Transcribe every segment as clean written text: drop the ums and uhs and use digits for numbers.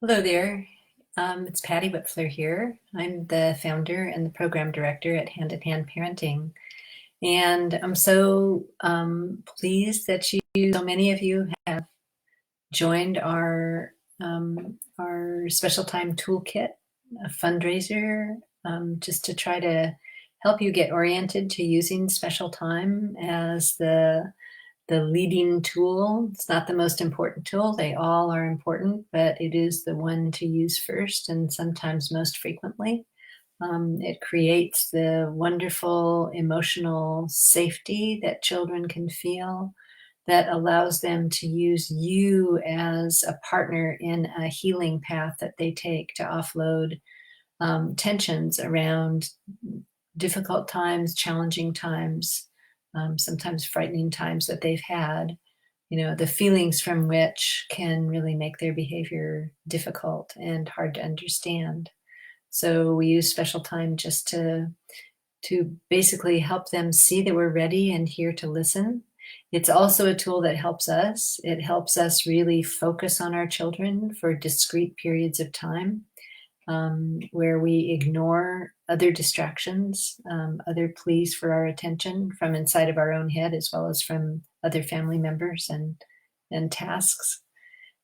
Hello there. It's Patty Whipfler here. I'm the founder and the program director at Hand in Hand Parenting. And I'm so pleased that so many of you have joined our special time toolkit, a fundraiser, just to try to help you get oriented to using special time as the leading tool. It's not the most important tool. They all are important, but it is the one to use first and sometimes most frequently. It creates the wonderful emotional safety that children can feel that allows them to use you as a partner in a healing path that they take to offload tensions around difficult times, challenging times, sometimes frightening times that they've had, the feelings from which can really make their behavior difficult and hard to understand. So we use special time just to basically help them see that we're ready and here to listen. It's also a tool that helps us. It helps us really focus on our children for discrete periods of time, where we ignore other distractions, other pleas for our attention from inside of our own head, as well as from other family members and tasks.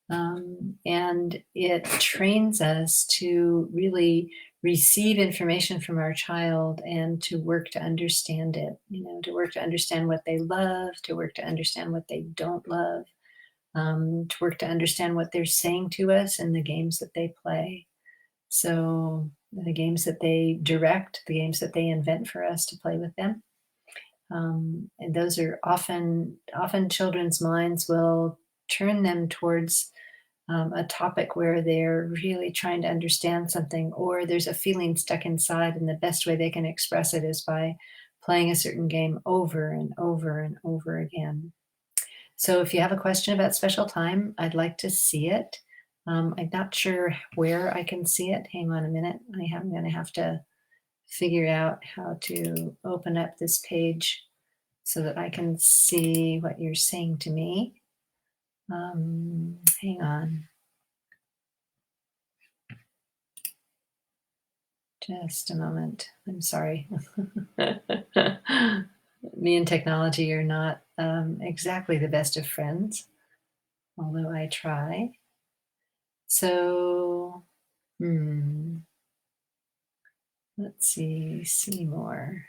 And it trains us to really receive information from our child and to work to understand it, to work to understand what they love, to work to understand what they don't love, to work to understand what they're saying to us in the games that they play. So the games that they direct, the games that they invent for us to play with them. And those are often children's minds will turn them towards a topic where they're really trying to understand something, or there's a feeling stuck inside, and the best way they can express it is by playing a certain game over and over and over again. So if you have a question about special time, I'd like to see it. I'm not sure where I can see it. Hang on a minute. I'm going to have to figure out how to open up this page so that I can see what you're saying to me. Hang on. Just a moment. I'm sorry. Me and technology are not exactly the best of friends, although I try. So, let's see more.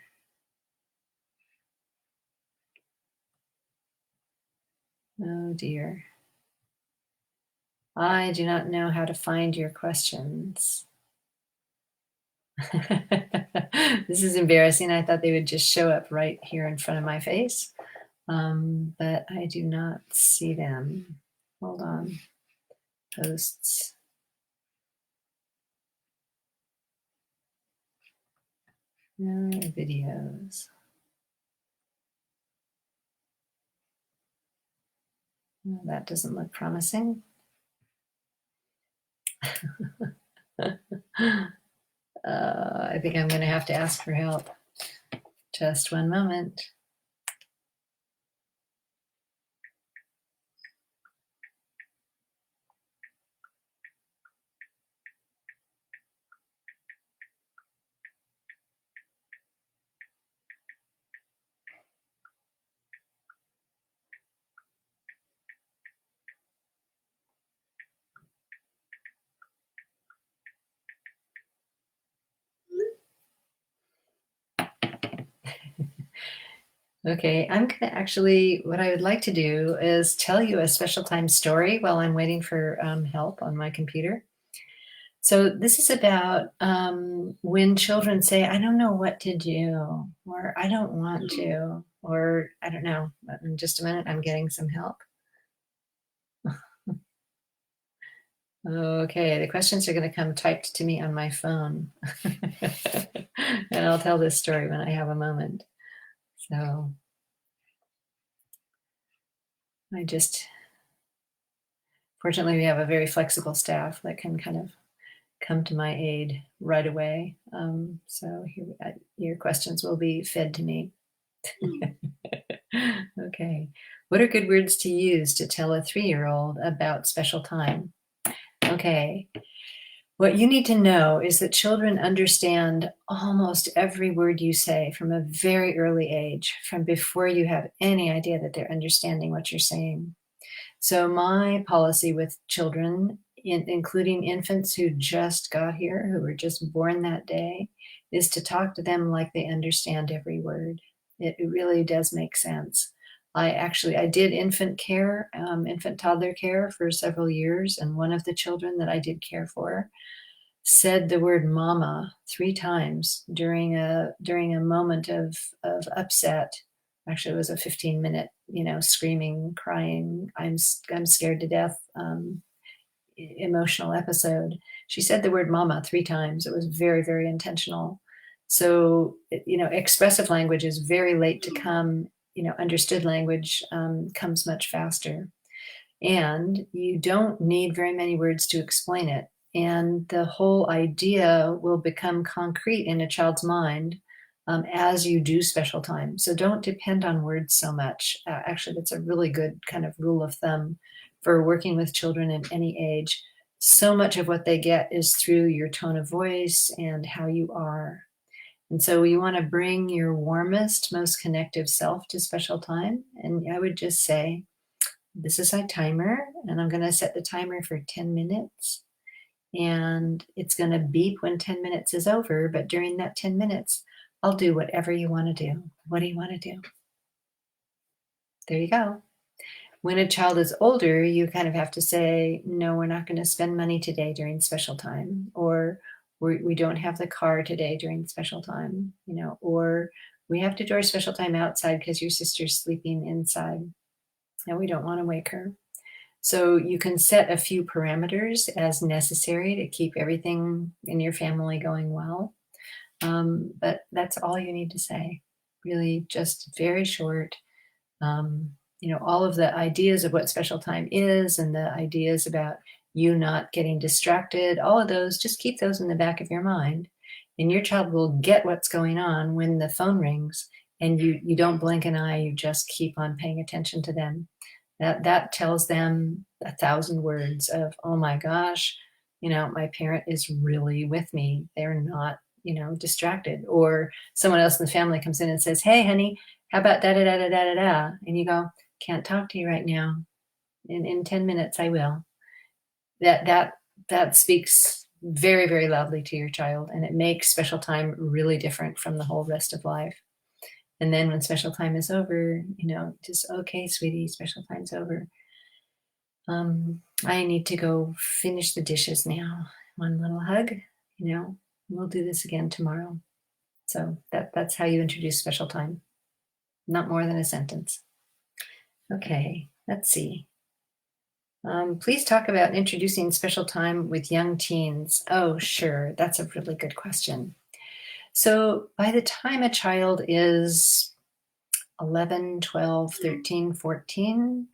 Oh dear. I do not know how to find your questions. This is embarrassing. I thought they would just show up right here in front of my face, but I do not see them. Hold on. Posts. No videos. Well, that doesn't look promising. I think I'm going to have to ask for help. Just one moment. Okay, I'm going to actually, what I would like to do is tell you a special time story while I'm waiting for help on my computer. So this is about when children say, I don't know what to do, or I don't want to, or I don't know. In just a minute, I'm getting some help. Okay, the questions are going to come typed to me on my phone. And I'll tell this story when I have a moment. So fortunately, we have a very flexible staff that can kind of come to my aid right away. So your questions will be fed to me. Okay. What are good words to use to tell a 3-year-old about special time? Okay. What you need to know is that children understand almost every word you say from a very early age, from before you have any idea that they're understanding what you're saying. So my policy with children, including infants who just got here, who were just born that day, is to talk to them like they understand every word. It really does make sense. I did infant care, infant toddler care for several years, and one of the children that I did care for said the word mama 3 times during a moment of upset. Actually, it was a 15-minute, screaming, crying, I'm scared to death, emotional episode. She said the word mama 3 times. It was very, very intentional. So, expressive language is very late to come. Understood language comes much faster. And you don't need very many words to explain it. And the whole idea will become concrete in a child's mind as you do special time. So don't depend on words so much. Actually, that's a really good kind of rule of thumb for working with children at any age. So much of what they get is through your tone of voice and how you are. And so you want to bring your warmest, most connective self to special time. And I would just say, this is my timer, and I'm going to set the timer for 10 minutes. And it's going to beep when 10 minutes is over. But during that 10 minutes, I'll do whatever you want to do. What do you want to do? There you go. When a child is older, you kind of have to say, no, we're not going to spend money today during special time, or we don't have the car today during special time, or we have to do our special time outside because your sister's sleeping inside and we don't want to wake her. So you can set a few parameters as necessary to keep everything in your family going well. But that's all you need to say. Really, just very short. All of the ideas of what special time is and the ideas about you not getting distracted, all of those, just keep those in the back of your mind. And your child will get what's going on when the phone rings and you don't blink an eye, you just keep on paying attention to them. That tells them 1,000 words of, oh my gosh, my parent is really with me. They're not, distracted. Or someone else in the family comes in and says, hey, honey, how about da da da da da da da? And you go, can't talk to you right now. In 10 minutes, I will. That speaks very, very loudly to your child, and it makes special time really different from the whole rest of life. And then when special time is over, just, okay, sweetie, special time's over. I need to go finish the dishes now. One little hug, we'll do this again tomorrow. So that's how you introduce special time. Not more than a sentence. Okay, let's see. Please talk about introducing special time with young teens. Oh, sure. That's a really good question. So by the time a child is 11, 12, 13, 14,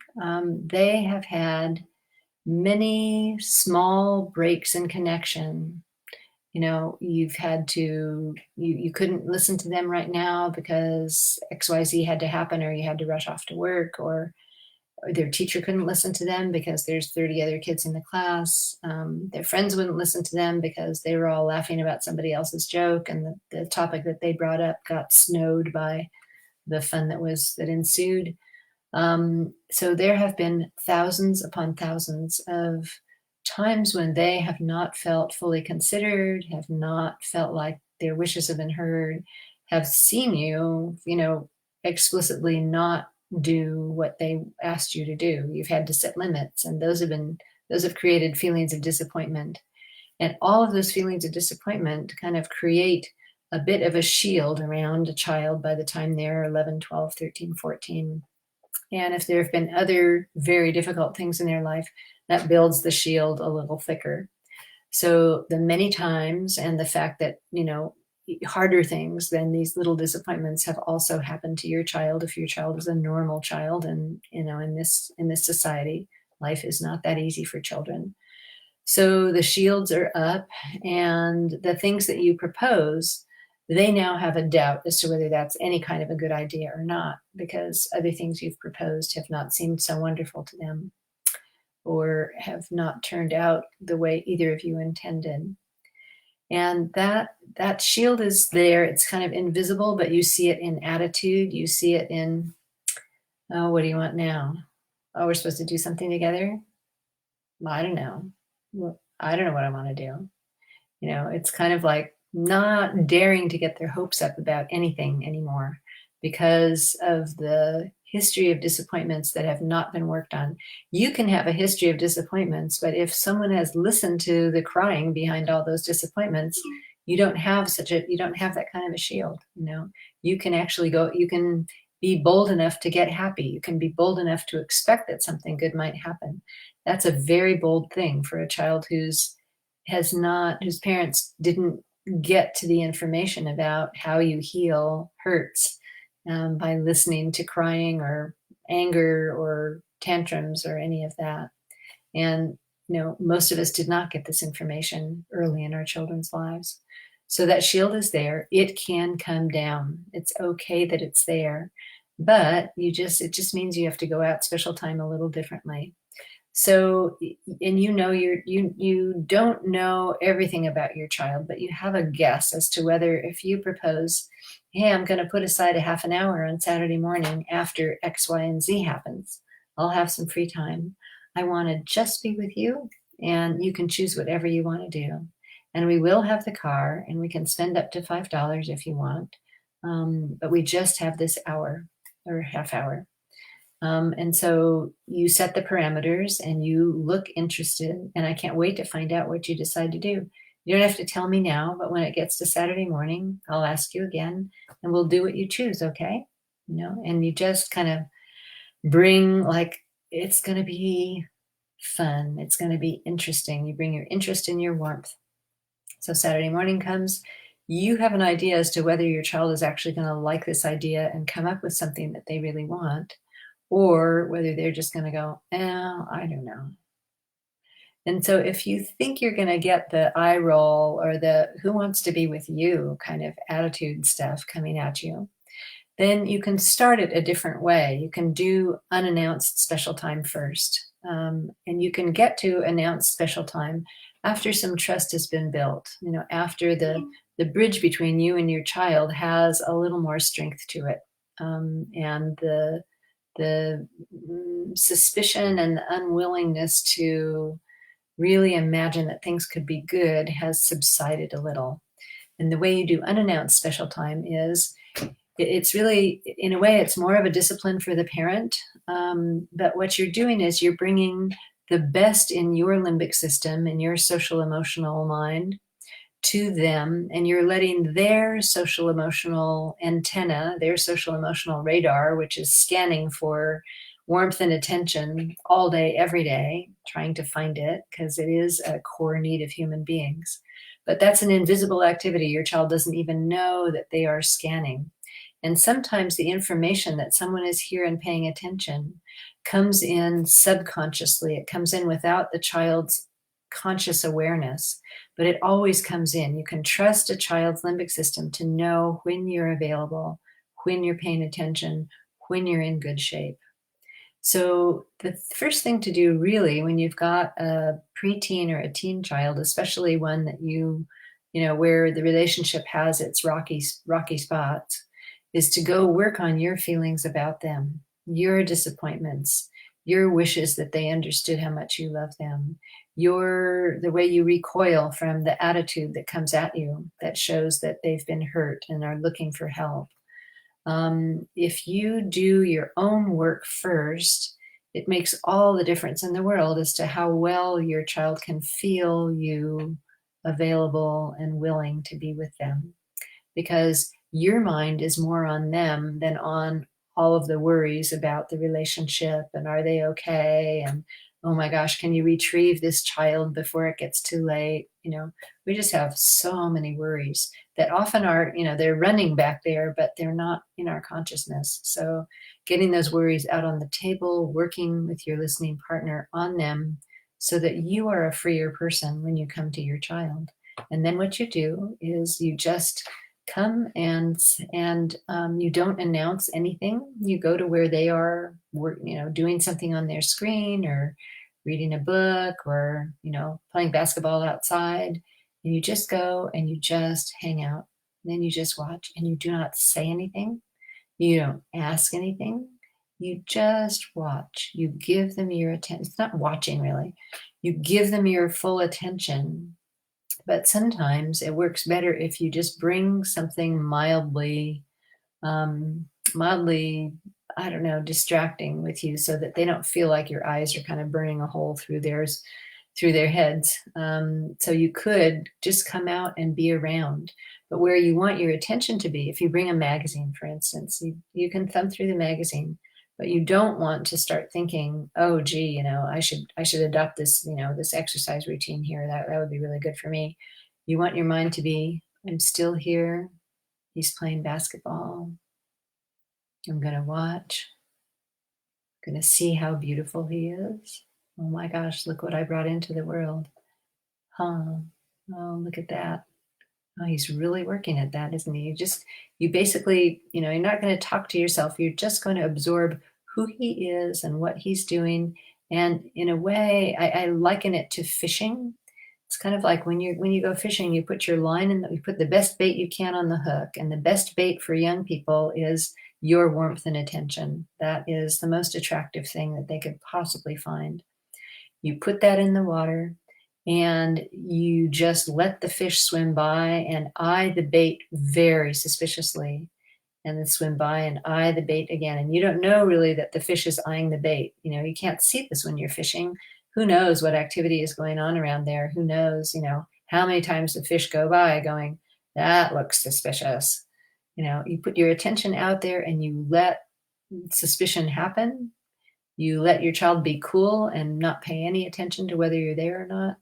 they have had many small breaks in connection. You've had to, you couldn't listen to them right now because XYZ had to happen, or you had to rush off to work, or their teacher couldn't listen to them because there's 30 other kids in the class. Their friends wouldn't listen to them because they were all laughing about somebody else's joke, and the topic that they brought up got snowed by the fun that ensued. So there have been thousands upon thousands of times when they have not felt fully considered, have not felt like their wishes have been heard, have seen you, explicitly not do what they asked you to do. You've had to set limits, and those have created feelings of disappointment. And all of those feelings of disappointment kind of create a bit of a shield around a child by the time they're 11, 12, 13, 14. And if there have been other very difficult things in their life, that builds the shield a little thicker. So the many times and the fact that, harder things than these little disappointments have also happened to your child, if your child is a normal child, and, in this society, life is not that easy for children. So the shields are up, and the things that you propose, they now have a doubt as to whether that's any kind of a good idea or not, because other things you've proposed have not seemed so wonderful to them. or have not turned out the way either of you intended. And that shield is there. It's kind of invisible, but you see it in attitude. You see it in, oh, what do you want now? Oh, we're supposed to do something together? I don't know. Well, I don't know what I want to do. It's kind of like not daring to get their hopes up about anything anymore because of the history of disappointments that have not been worked on. You can have a history of disappointments, but if someone has listened to the crying behind all those disappointments, you don't have that kind of a shield. You can actually you can be bold enough to get happy. You can be bold enough to expect that something good might happen. That's a very bold thing for a child whose parents didn't get to the information about how you heal hurts by listening to crying or anger or tantrums or any of that. And most of us did not get this information early in our children's lives. So that shield is there. It can come down. It's okay that it's there, but it just means you have to go out special time a little differently. So, and you don't know everything about your child, but you have a guess as to whether if you propose, hey, I'm going to put aside a half an hour on Saturday morning after X, Y, and Z happens. I'll have some free time. I want to just be with you, and you can choose whatever you want to do. And we will have the car, and we can spend up to $5 if you want. But we just have this hour or half hour. And so you set the parameters and you look interested, and I can't wait to find out what you decide to do. You don't have to tell me now, but when it gets to Saturday morning, I'll ask you again and we'll do what you choose, okay? And you just kind of bring, like, it's going to be fun. It's going to be interesting. You bring your interest and your warmth. So Saturday morning comes, you have an idea as to whether your child is actually going to like this idea and come up with something that they really want, or whether they're just going to go, I don't know. And so if you think you're going to get the eye roll or the who wants to be with you kind of attitude stuff coming at you, then you can start it a different way. You can do unannounced special time first. And you can get to announced special time after some trust has been built, after the bridge between you and your child has a little more strength to it. And the suspicion and the unwillingness to really imagine that things could be good has subsided a little. And the way you do unannounced special time is, it's really, in a way, it's more of a discipline for the parent. But what you're doing is you're bringing the best in your limbic system, in your social emotional mind, to them, and you're letting their social emotional antenna, their social emotional radar, which is scanning for warmth and attention all day, every day, trying to find it, because it is a core need of human beings. But that's an invisible activity. Your child doesn't even know that they are scanning. And sometimes the information that someone is here and paying attention comes in subconsciously. It comes in without the child's conscious awareness, but it always comes in. You can trust a child's limbic system to know when you're available, when you're paying attention, when you're in good shape. So the first thing to do really when you've got a preteen or a teen child, especially one that where the relationship has its rocky spots, is to go work on your feelings about them, your disappointments, your wishes that they understood how much you love them, the way you recoil from the attitude that comes at you that shows that they've been hurt and are looking for help. If you do your own work first, it makes all the difference in the world as to how well your child can feel you available and willing to be with them. Because your mind is more on them than on all of the worries about the relationship and are they okay? And oh my gosh, can you retrieve this child before it gets too late? We just have so many worries that often are, they're running back there, but they're not in our consciousness. So getting those worries out on the table, working with your listening partner on them so that you are a freer person when you come to your child. And then what you do is you just come and you don't announce anything. You go to where they are, doing something on their screen or reading a book or, playing basketball outside. And you just go and you just hang out. And then you just watch and you do not say anything. You don't ask anything. You just watch. You give them your attention. It's not watching really. You give them your full attention. But sometimes it works better if you just bring something um, mildly, I don't know, distracting with you so that they don't feel like your eyes are kind of burning a hole through their heads. So you could just come out and be around. But where you want your attention to be, if you bring a magazine, for instance, you can thumb through the magazine, but you don't want to start thinking, oh, gee, I should adopt this, this exercise routine here. That would be really good for me. You want your mind to be, I'm still here. He's playing basketball. I'm going to watch. I'm going to see how beautiful he is. Oh my gosh, look what I brought into the world. Huh. Oh, look at that. Oh, he's really working at that, isn't he? You basically, you're not going to talk to yourself. You're just going to absorb who he is and what he's doing. And in a way, I liken it to fishing. It's kind of like when you go fishing, you put your line in, you put the best bait you can on the hook. And the best bait for young people is your warmth and attention. That is the most attractive thing that they could possibly find. You put that in the water and you just let the fish swim by and eye the bait very suspiciously, and then swim by and eye the bait again. And you don't know really that the fish is eyeing the bait. You can't see this when you're fishing. Who knows what activity is going on around there? Who knows, how many times the fish go by going, that looks suspicious. You put your attention out there and you let suspicion happen. You let your child be cool and not pay any attention to whether you're there or not.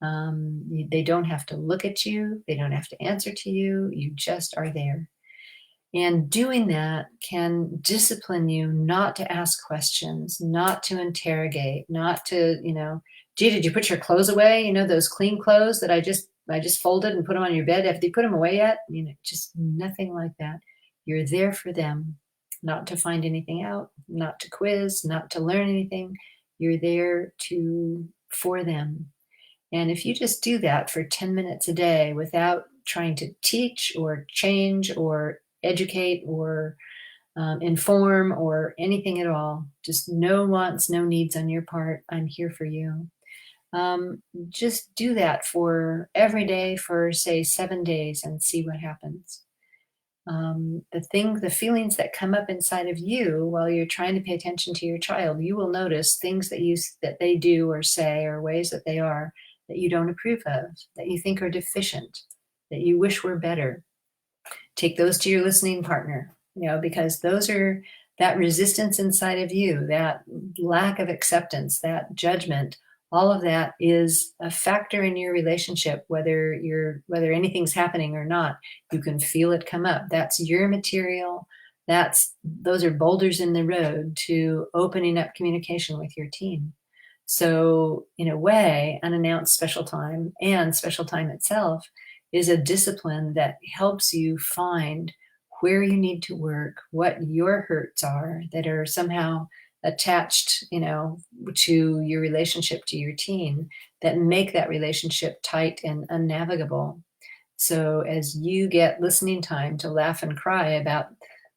They don't have to look at you. They don't have to answer to you. You just are there. And doing that can discipline you not to ask questions, not to interrogate, not to, gee, did you put your clothes away? Those clean clothes that I just folded and put them on your bed. Have you put them away yet? Just nothing like that. You're there for them, not to find anything out, not to quiz, not to learn anything. You're there for them. And if you just do that for 10 minutes a day without trying to teach or change or educate or inform or anything at all, just no wants, no needs on your part, I'm here for you. Just do that for every day for, say, 7 days and see what happens. The feelings that come up inside of you while you're trying to pay attention to your child, you will notice things that they do or say or ways that they are that you don't approve of, that you think are deficient, that you wish were better. Take those to your listening partner, because those are that resistance inside of you, that lack of acceptance, that judgment. All of that is a factor in your relationship, whether anything's happening or not. You can feel it come up. That's your material. Those are boulders in the road to opening up communication with your team. So in a way, unannounced special time and special time itself is a discipline that helps you find where you need to work, what your hurts are that are somehow attached, to your relationship to your teen, that make that relationship tight and unnavigable. So as you get listening time to laugh and cry about,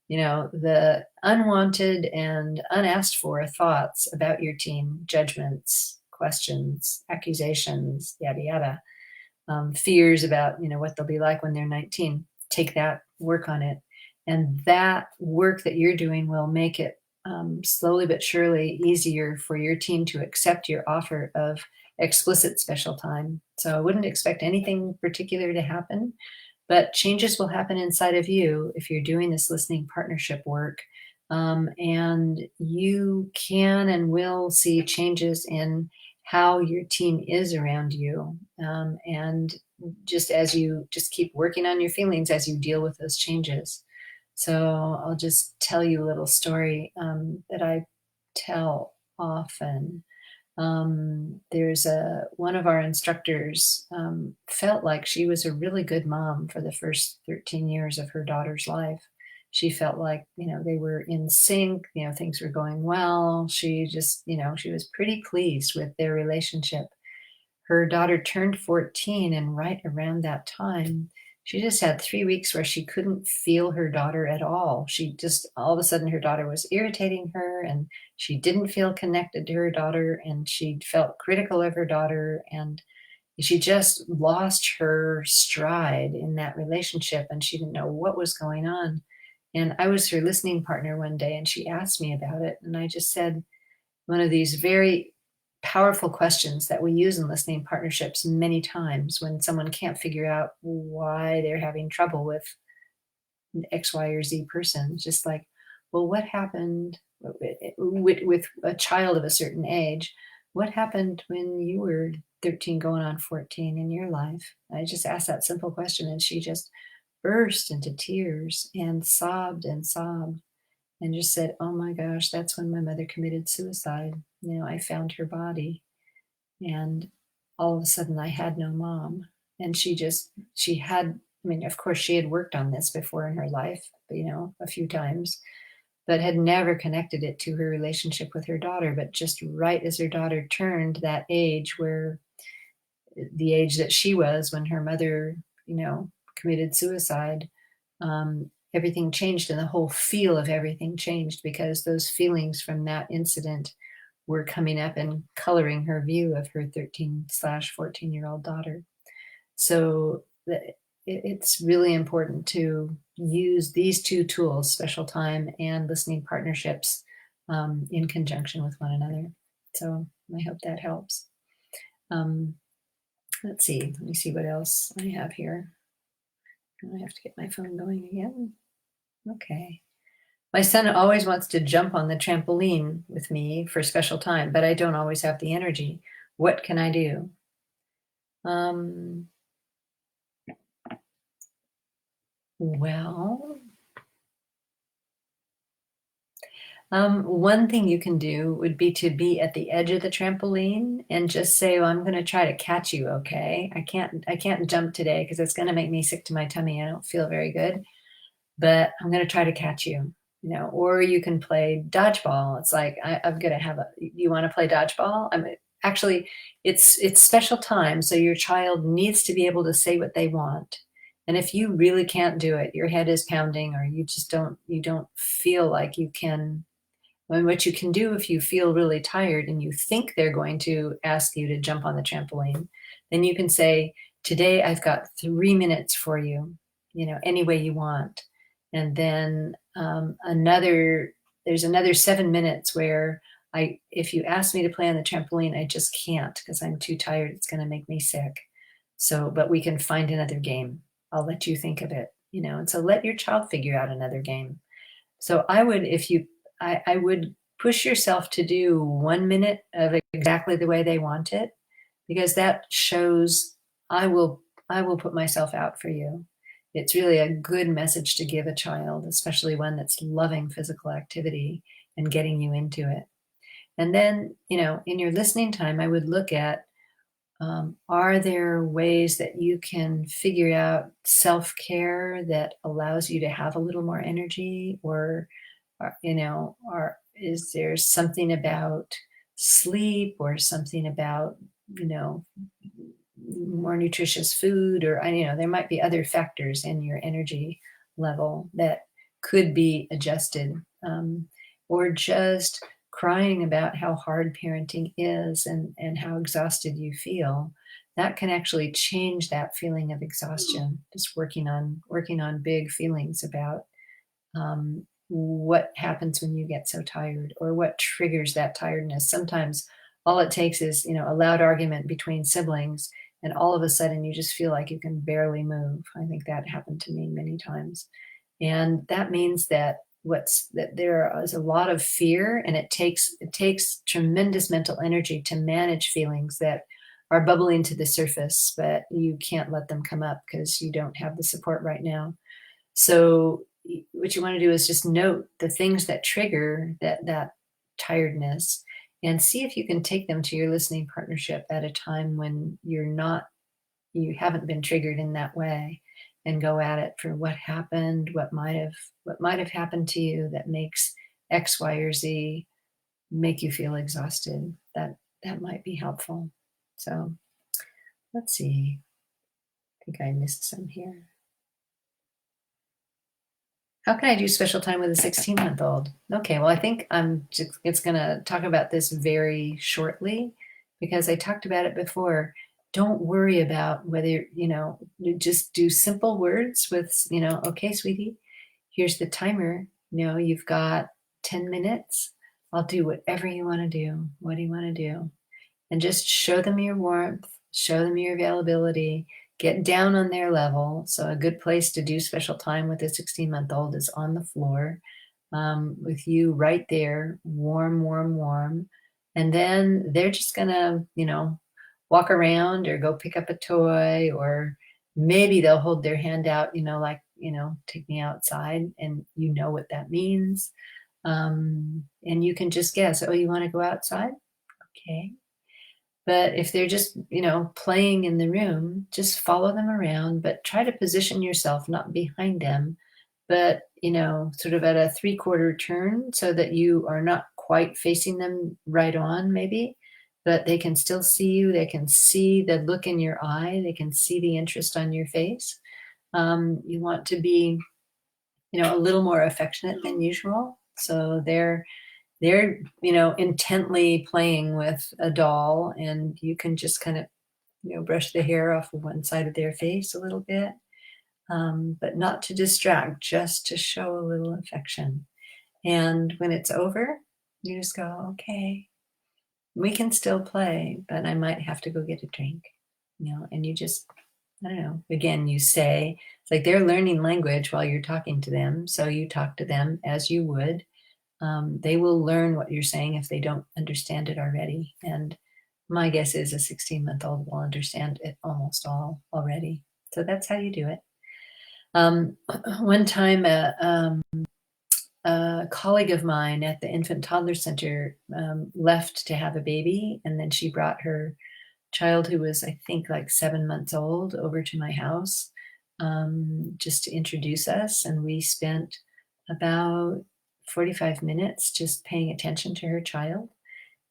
the unwanted and unasked for thoughts about your teen, judgments, questions, accusations, yada, yada, fears about, what they'll be like when they're 19, take that, work on it. And that work that you're doing will make it slowly but surely easier for your team to accept your offer of explicit special time. So I wouldn't expect anything particular to happen, but changes will happen inside of you if you're doing this listening partnership work. And you can and will see changes in how your team is around you. And just as you just keep working on your feelings as you deal with those changes. So I'll just tell you a little story that I tell often. There's one of our instructors felt like she was a really good mom for the first 13 years of her daughter's life. She felt like, they were in sync, things were going well. She just, she was pretty pleased with their relationship. Her daughter turned 14, and right around that time, she just had 3 weeks where she couldn't feel her daughter at all. She just all of a sudden, her daughter was irritating her, and she didn't feel connected to her daughter, and she felt critical of her daughter, and she just lost her stride in that relationship, and she didn't know what was going on. And I was her listening partner one day, and she asked me about it, and I just said one of these very powerful questions that we use in listening partnerships many times when someone can't figure out why they're having trouble with X, Y, or Z person. Just like, well, what happened with a child of a certain age? What happened when you were 13 going on 14 in your life? I just asked that simple question, and she just burst into tears and sobbed and just said, "Oh my gosh, that's when my mother committed suicide. I found her body, and all of a sudden I had no mom." And she had, I mean, of course, she had worked on this before in her life, a few times, but had never connected it to her relationship with her daughter. But just right as her daughter turned that age, where the age that she was when her mother, committed suicide, everything changed, and the whole feel of everything changed, because those feelings from that incident were coming up and coloring her view of her 13/14-year-old daughter. So it's really important to use these two tools, special time and listening partnerships, in conjunction with one another. So I hope that helps. Um, let's see. Let me see what else I have here. I have to get my phone going again. Okay. My son always wants to jump on the trampoline with me for special time, but I don't always have the energy. What can I do? Um, well, one thing you can do would be to be at the edge of the trampoline and just say, "Well, I'm going to try to catch you. Okay, I can't jump today because it's going to make me sick to my tummy. I don't feel very good, but I'm going to try to catch you." Or you can play dodgeball. It's like, I'm going to have you want to play dodgeball? Actually, it's special time. So your child needs to be able to say what they want. And if you really can't do it, your head is pounding, or you don't feel like you can. And what you can do, if you feel really tired and you think they're going to ask you to jump on the trampoline, then you can say, "Today I've got 3 minutes for you, any way you want." And then there's another 7 minutes where if you ask me to play on the trampoline, I just can't because I'm too tired. It's going to make me sick. So, but we can find another game. I'll let you think of it, and so let your child figure out another game. So I would, if you, I would push yourself to do 1 minute of it exactly the way they want it, because that shows I will, I will put myself out for you. It's really a good message to give a child, especially one that's loving physical activity and getting you into it. And then, in your listening time, I would look at, are there ways that you can figure out self-care that allows you to have a little more energy? Or is there something about sleep, or something about, you know, more nutritious food, or, there might be other factors in your energy level that could be adjusted, or just crying about how hard parenting is, and how exhausted you feel. That can actually change that feeling of exhaustion. Just working on big feelings about, what happens when you get so tired, or what triggers that tiredness. Sometimes all it takes is, a loud argument between siblings, and all of a sudden you just feel like you can barely move. I think that happened to me many times. And that means that there is a lot of fear, and it takes tremendous mental energy to manage feelings that are bubbling to the surface, but you can't let them come up because you don't have the support right now. So what you want to do is just note the things that trigger that tiredness, and see if you can take them to your listening partnership at a time when you haven't been triggered in that way, and go at it for what happened, what might have happened to you that makes X, Y, or Z make you feel exhausted. That might be helpful. So let's see. I think I missed some here. How can I do special time with a 16-month-old? Okay, well, I think it's going to talk about this very shortly because I talked about it before. Don't worry about whether, you just do simple words with, okay, sweetie, here's the timer. You've got 10 minutes. I'll do whatever you want to do. What do you want to do? And just show them your warmth, show them your availability, get down on their level. So a good place to do special time with a 16-month-old is on the floor, with you right there, warm, warm, warm. And then they're just gonna, walk around or go pick up a toy, or maybe they'll hold their hand out, like, take me outside, and you know what that means. And you can just guess, oh, you want to go outside? Okay. But if they're just, playing in the room, just follow them around, but try to position yourself not behind them, but, sort of at a three-quarter turn so that you are not quite facing them right on, maybe, but they can still see you. They can see the look in your eye. They can see the interest on your face. You want to be, a little more affectionate than usual. So they're intently playing with a doll, and you can just kind of brush the hair off of one side of their face a little bit, but not to distract, just to show a little affection. And when it's over, you just go, okay, we can still play, but I might have to go get a drink. And you just, I don't know, again, you say, it's like they're learning language while you're talking to them, so you talk to them as you would. They will learn what you're saying if they don't understand it already. And my guess is a 16-month-old will understand it almost all already. So that's how you do it. One time, a colleague of mine at the Infant Toddler Center left to have a baby, and then she brought her child, who was, I think, like 7 months old, over to my house, just to introduce us. And we spent about 45 minutes just paying attention to her child.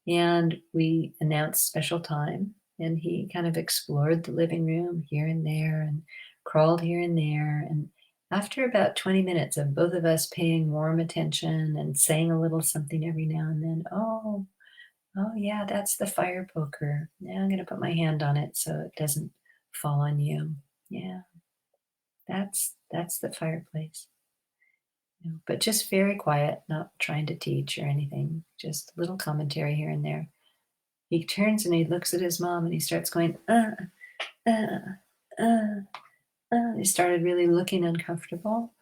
And we announced special time, and he kind of explored the living room here and there and crawled here and there. And after about 20 minutes of both of us paying warm attention and saying a little something every now and then, oh yeah, that's the fire poker. Now I'm going to put my hand on it so it doesn't fall on you. Yeah, that's the fireplace. But just very quiet, not trying to teach or anything, just a little commentary here and there. He turns and he looks at his mom and he starts going, uh, uh. He started really looking uncomfortable.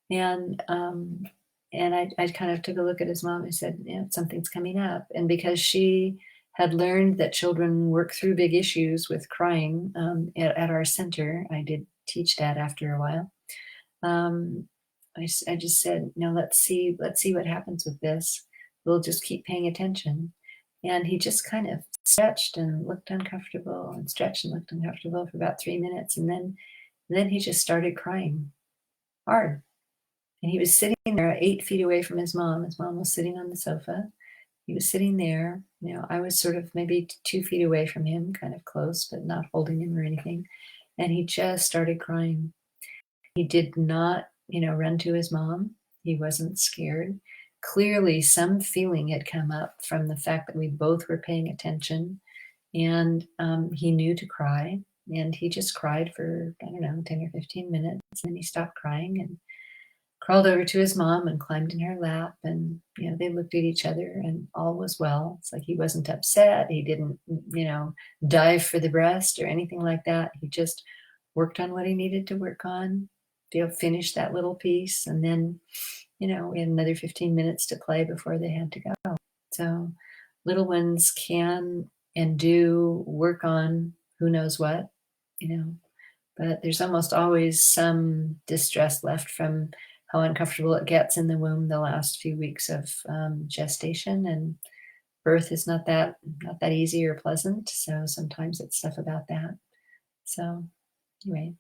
And I kind of took a look at his mom and said, yeah, something's coming up. And because she had learned that children work through big issues with crying at our center, I did teach that after a while. I just said, let's see what happens with this. We'll just keep paying attention. And he just kind of stretched and looked uncomfortable and stretched and looked uncomfortable for about 3 minutes. And then he just started crying hard. And he was sitting there 8 feet away from his mom. His mom was sitting on the sofa. He was sitting there. I was sort of maybe 2 feet away from him, kind of close, but not holding him or anything. And he just started crying. He did not, run to his mom. He wasn't scared. Clearly, some feeling had come up from the fact that we both were paying attention. And he knew to cry. And he just cried for, I don't know, 10 or 15 minutes. And then he stopped crying and crawled over to his mom and climbed in her lap. And, they looked at each other and all was well. It's like he wasn't upset. He didn't, dive for the breast or anything like that. He just worked on what he needed to work on, finish that little piece. And then, we had another 15 minutes to play before they had to go. So little ones can and do work on who knows what, but there's almost always some distress left from how uncomfortable it gets in the womb the last few weeks of gestation, and birth is not that easy or pleasant. So sometimes it's stuff about that. So anyway,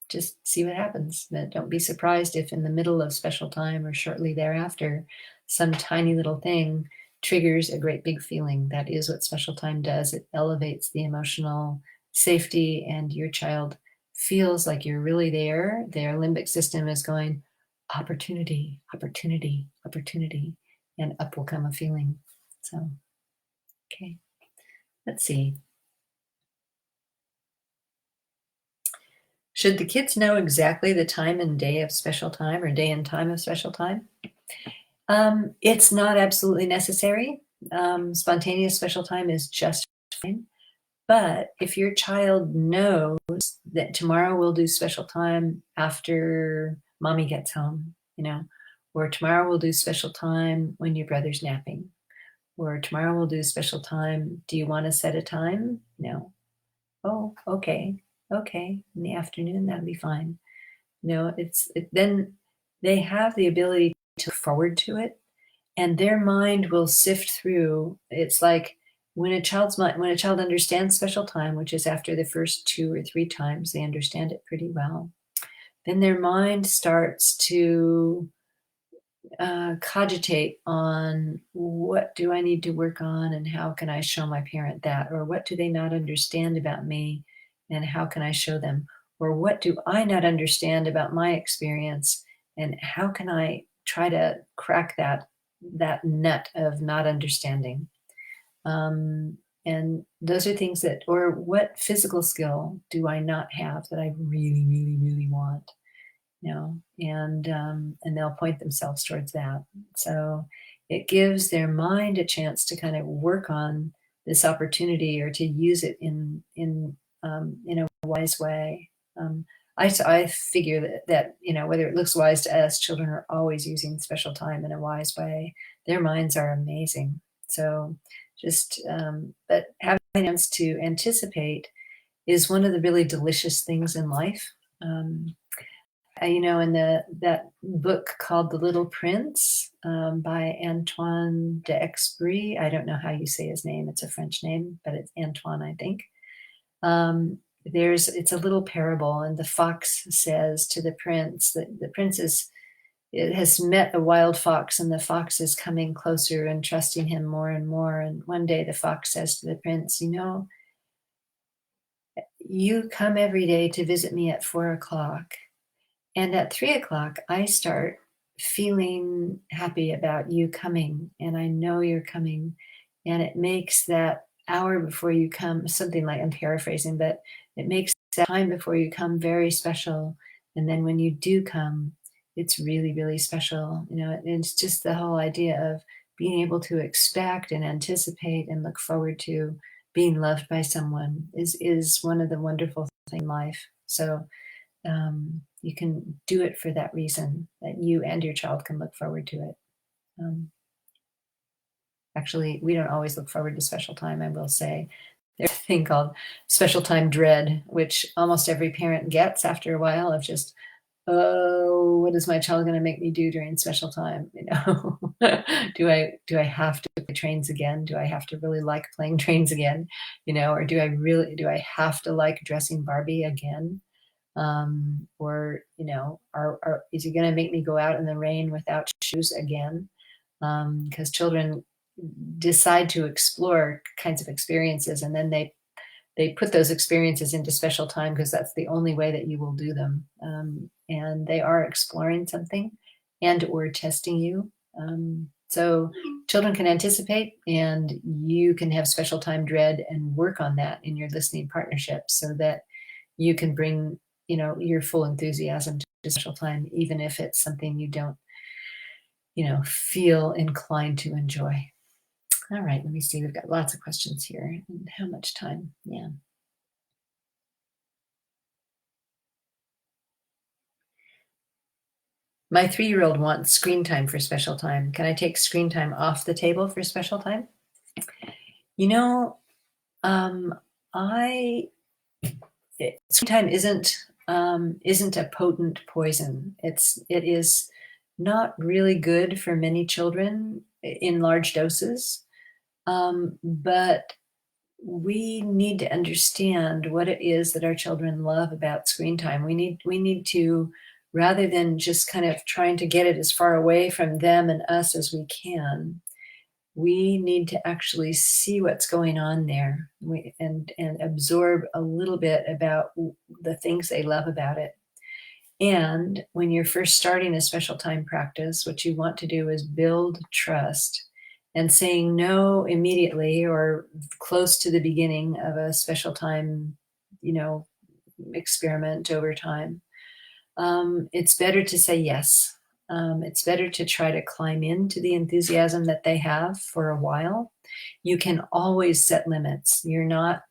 just see what happens. But don't be surprised if in the middle of special time or shortly thereafter, some tiny little thing triggers a great big feeling. That is what special time does. It elevates the emotional safety, and your child feels like you're really there. Their limbic system is going, opportunity, opportunity, opportunity, and up will come a feeling. So, okay, let's see. Should the kids know exactly the time and day of special time or day and time of special time? It's not absolutely necessary. Spontaneous special time is just fine. But if your child knows that tomorrow we'll do special time after mommy gets home, or tomorrow we'll do special time when your brother's napping, or tomorrow we'll do special time. Do you want to set a time? No. Oh, okay. Okay. In the afternoon, that'll be fine. Then they have the ability to look forward to it, and their mind will sift through. It's like when a child's mind, when a child understands special time, which is after the first 2 or 3 times they understand it pretty well, then their mind starts to cogitate on, what do I need to work on and how can I show my parent that? Or what do they not understand about me and how can I show them? Or what do I not understand about my experience and how can I try to crack that nut of not understanding? And those are things that, or what physical skill do I not have that I really, really, really want? And they'll point themselves towards that. So it gives their mind a chance to kind of work on this opportunity or to use it in a wise way. I figure that whether it looks wise to us, children are always using special time in a wise way. Their minds are amazing. So but having a chance to anticipate is one of the really delicious things in life. In that book called The Little Prince, by Antoine de Exupéry. I don't know how you say his name. It's a French name, but it's Antoine, I think. It's a little parable, and the fox says to the prince that the prince has met a wild fox, and the fox is coming closer and trusting him more and more. And one day the fox says to the prince, you come every day to visit me at 4 o'clock. And at 3 o'clock, I start feeling happy about you coming, and I know you're coming. And it makes that hour before you come, something like, I'm paraphrasing, but it makes that time before you come very special. And then when you do come, it's really, really special. It's just the whole idea of being able to expect and anticipate and look forward to being loved by someone is one of the wonderful things in life. So you can do it for that reason, that you and your child can look forward to it. Actually, we don't always look forward to special time, I will say. There's a thing called special time dread, which almost every parent gets after a while, of just, oh, what is my child going to make me do during special time? Do I have to play trains again? Do I have to really like playing trains again? Or do I have to like dressing Barbie again? Or is he going to make me go out in the rain without shoes again? Because children decide to explore kinds of experiences, and then they put those experiences into special time because that's the only way that you will do them. And they are exploring something and or testing you. So children can anticipate, and you can have special time dread and work on that in your listening partnership so that you can bring your full enthusiasm to special time, even if it's something you don't feel inclined to enjoy. All right, let me see. We've got lots of questions here. And how much time? Yeah. My 3-year-old wants screen time for special time. Can I take screen time off the table for special time? Screen time isn't a potent poison. It is not really good for many children in large doses. But we need to understand what it is that our children love about screen time. We need to, rather than just kind of trying to get it as far away from them and us as we can, we need to actually see what's going on there, and absorb a little bit about the things they love about it. And when you're first starting a special time practice, what you want to do is build trust. And saying no immediately or close to the beginning of a special time, you know, experiment over time, it's better to say yes. It's better to try to climb into the enthusiasm that they have for a while. You can always set limits. You're not,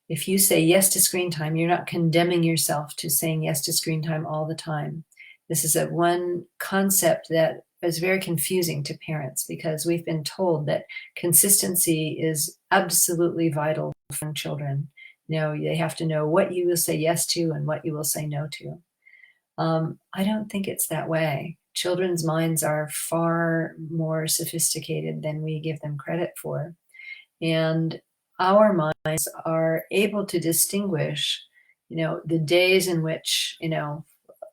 if you say yes to screen time, you're not condemning yourself to saying yes to screen time all the time. This is a one concept that is very confusing to parents, because we've been told that consistency is absolutely vital for children. You know, they have to know what you will say yes to and what you will say no to. I don't think it's that way. Children's minds are far more sophisticated than we give them credit for. And our minds are able to distinguish, the days in which,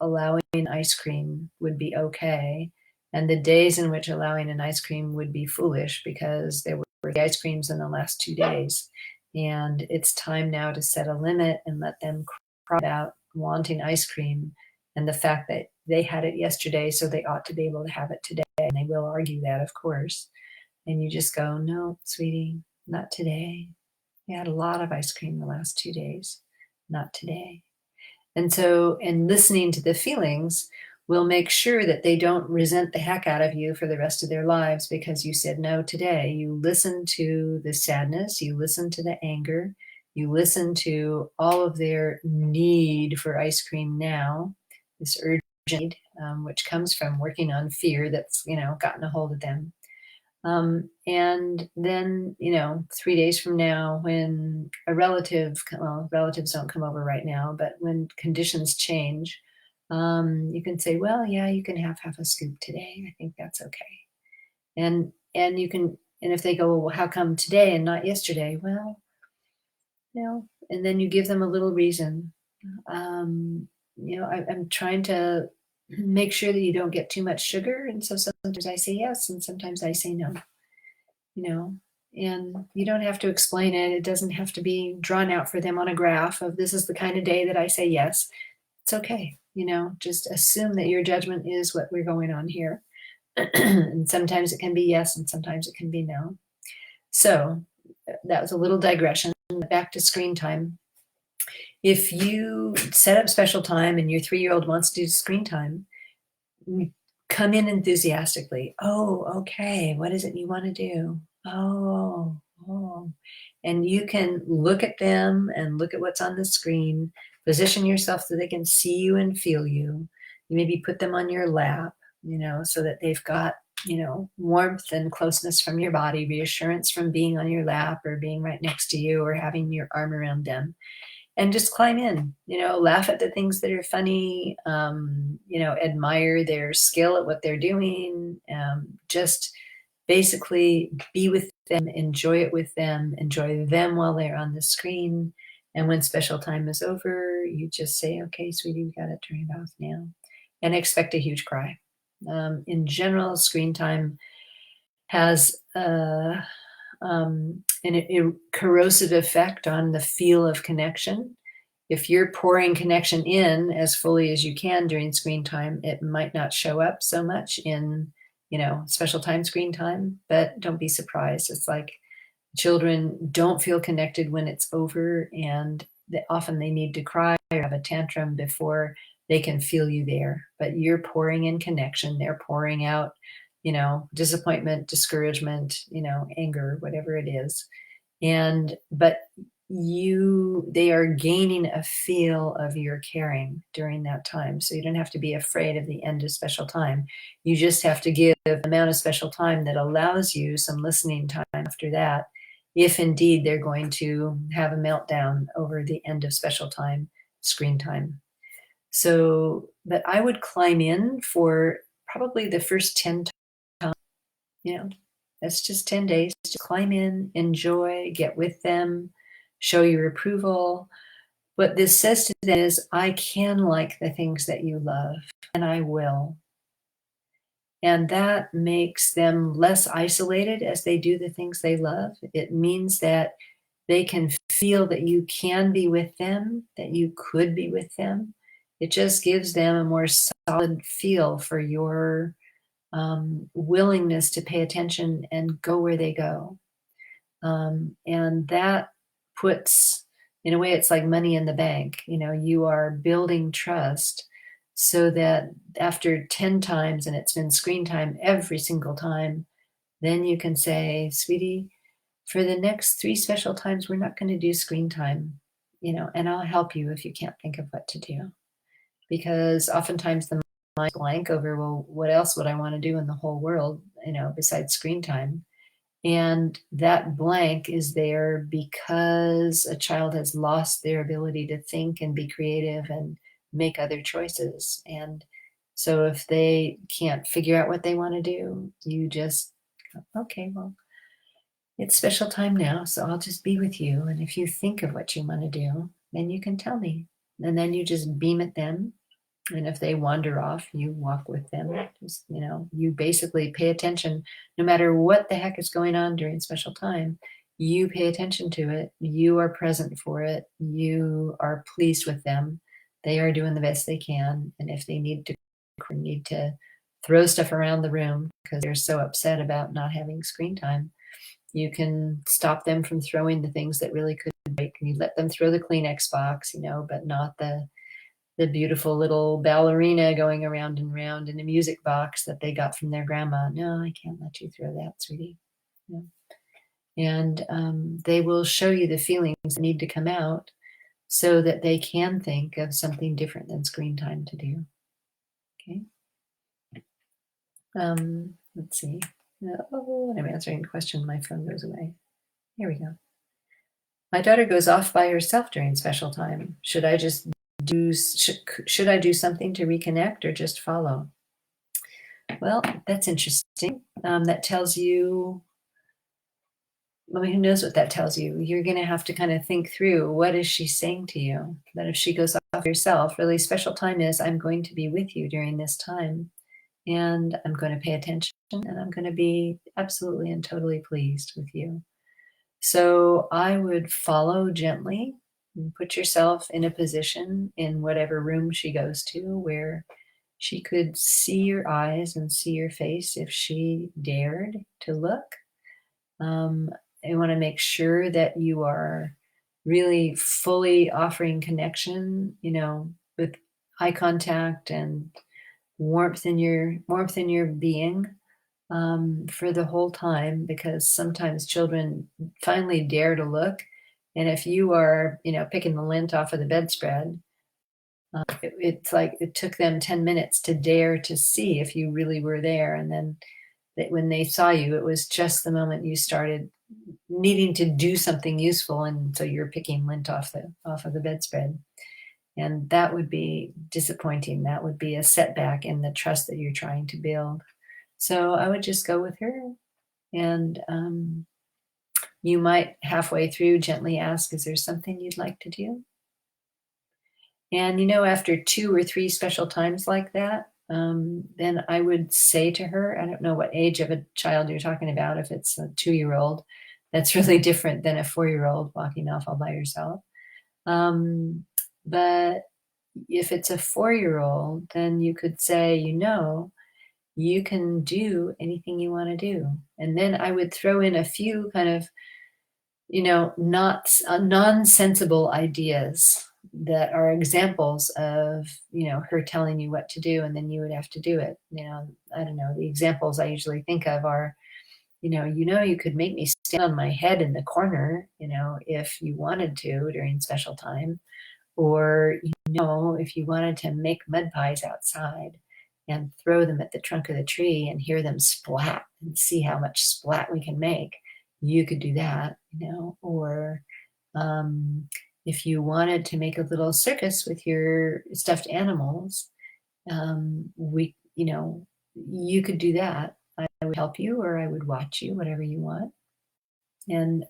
allowing ice cream would be okay, and the days in which allowing an ice cream would be foolish because there were the ice creams in the last 2 days. And it's time now to set a limit and let them cry about wanting ice cream and the fact that they had it yesterday, so they ought to be able to have it today. And they will argue that, of course. And you just go, no, sweetie, not today. We had a lot of ice cream the last 2 days, not today. And so, in listening to the feelings, will make sure that they don't resent the heck out of you for the rest of their lives because you said no today. You listen to the sadness, you listen to the anger, you listen to all of their need for ice cream now, this urgent need, which comes from working on fear that's, gotten a hold of them. And then, 3 days from now, when a relative, well, relatives don't come over right now, but when conditions change, you can say, well, yeah, you can have half a scoop today. I think that's okay. And you can, and if they go, well, how come today and not yesterday? Well, and then you give them a little reason. I'm trying to make sure that you don't get too much sugar. And so sometimes I say yes, and sometimes I say no, you know, and you don't have to explain it. It doesn't have to be drawn out for them on a graph of this is the kind of day that I say yes. It's okay. Just assume that your judgment is what we're going on here. And sometimes it can be yes, and sometimes it can be no. So that was a little digression. Back to screen time. If you set up special time and your 3-year-old wants to do screen time, come in enthusiastically. Oh, okay. What is it you want to do? Oh. And you can look at them and look at what's on the screen, position yourself so they can see you and feel you. You maybe put them on your lap, so that they've got, warmth and closeness from your body, reassurance from being on your lap or being right next to you or having your arm around them. And just climb in, laugh at the things that are funny, admire their skill at what they're doing, just basically be with them, enjoy it with them, enjoy them while they're on the screen. And when special time is over, you just say, okay, sweetie, we got to turn it off now, and expect a huge cry. In general, screen time has a corrosive effect on the feel of connection. If you're pouring connection in as fully as you can during screen time, it might not show up so much in, special time screen time, but don't be surprised. It's like children don't feel connected when it's over, and often they need to cry or have a tantrum before they can feel you there. But you're pouring in connection. They're pouring out, disappointment, discouragement, anger, whatever it is. But they are gaining a feel of your caring during that time. So you don't have to be afraid of the end of special time. You just have to give the amount of special time that allows you some listening time after that, if indeed they're going to have a meltdown over the end of special time, screen time. So, but I would climb in for probably the first 10 times, That's just 10 days to climb in, enjoy, get with them, show your approval. What this says to them is, I can like the things that you love, and I will. And that makes them less isolated as they do the things they love. It means that they can feel that you can be with them, that you could be with them. It just gives them a more solid feel for your willingness to pay attention and go where they go. And that puts, in a way, it's like money in the bank. You are building trust so that after 10 times, and it's been screen time every single time, then you can say, sweetie, for the next 3 special times, we're not going to do screen time, and I'll help you if you can't think of what to do. Because oftentimes the mind blank over, well, what else would I want to do in the whole world, besides screen time? And that blank is there because a child has lost their ability to think and be creative and make other choices. And so if they can't figure out what they want to do, you just, okay, well, it's special time now, so I'll just be with you. And if you think of what you want to do, then you can tell me. And then you just beam at them. And if they wander off, you walk with them. Just, you basically pay attention no matter what the heck is going on during special time. You pay attention to it. You are present for it. You are pleased with them. They are doing the best they can. And if they need to throw stuff around the room because they're so upset about not having screen time, you can stop them from throwing the things that really could break. You let them throw the Kleenex box, but not the beautiful little ballerina going around and around in a music box that they got from their grandma. No, I can't let you throw that, sweetie. Yeah. And they will show you the feelings that need to come out so that they can think of something different than screen time to do. Okay. Let's see. Oh, I'm answering a question. My phone goes away. Here we go. My daughter goes off by herself during special time. Should I just should I do something to reconnect or just follow? Well, that's interesting. That tells you, who knows what that tells you? You're going to have to kind of think through, what is she saying to you? That if she goes off herself, really special time is, I'm going to be with you during this time, and I'm going to pay attention, and I'm going to be absolutely and totally pleased with you. So I would follow gently and put yourself in a position in whatever room she goes to where she could see your eyes and see your face if she dared to look. I want to make sure that you are really fully offering connection, with eye contact and warmth in your being, for the whole time, because sometimes children finally dare to look. And if you are, picking the lint off of the bedspread, it's like it took them 10 minutes to dare to see if you really were there. And then when they saw you, it was just the moment you started needing to do something useful. And so you're picking lint off of the bedspread. And that would be disappointing. That would be a setback in the trust that you're trying to build. So I would just go with her, and you might halfway through gently ask, is there something you'd like to do? And, after 2 or 3 special times like that, then I would say to her, I don't know what age of a child you're talking about. If it's a 2-year-old, that's really different than a 4-year-old walking off all by herself. But if it's a 4-year-old, then you could say, you can do anything you want to do. And then I would throw in a few kind of, not nonsensible ideas that are examples of, her telling you what to do, and then you would have to do it. I don't know. The examples I usually think of are, you could make me stand on my head in the corner, if you wanted to during special time, or, if you wanted to make mud pies outside and throw them at the trunk of the tree and hear them splat and see how much splat we can make, you could do that, or if you wanted to make a little circus with your stuffed animals, you could do that. would help you or I would watch you, whatever you want. And,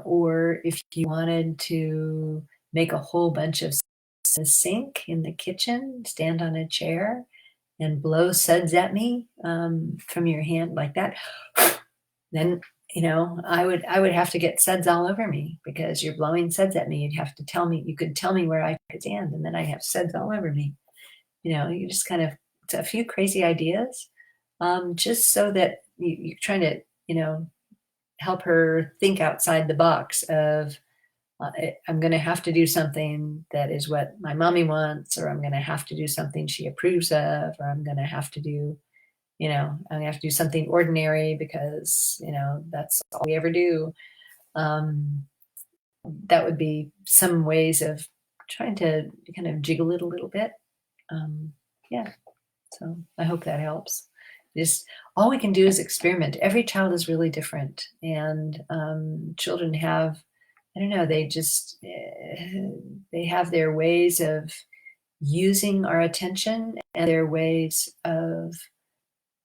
or if you wanted to make a whole bunch of sink in the kitchen, stand on a chair and blow suds at me from your hand like that, then I would have to get suds all over me because you're blowing suds at me. You'd have to tell me, you could tell me where I could stand, and then I have suds all over me. You just kind of, it's a few crazy ideas, just so that you're trying to, help her think outside the box of, I'm going to have to do something that is what my mommy wants, or I'm going to have to do something she approves of, or I'm going to have to do, I'm going to have to do something ordinary because, that's all we ever do. Um, that would be some ways of trying to kind of jiggle it a little bit. Yeah. So I hope that helps. Just all we can do is experiment. Every child is really different, and children have, I don't know, they have their ways of using our attention and their ways of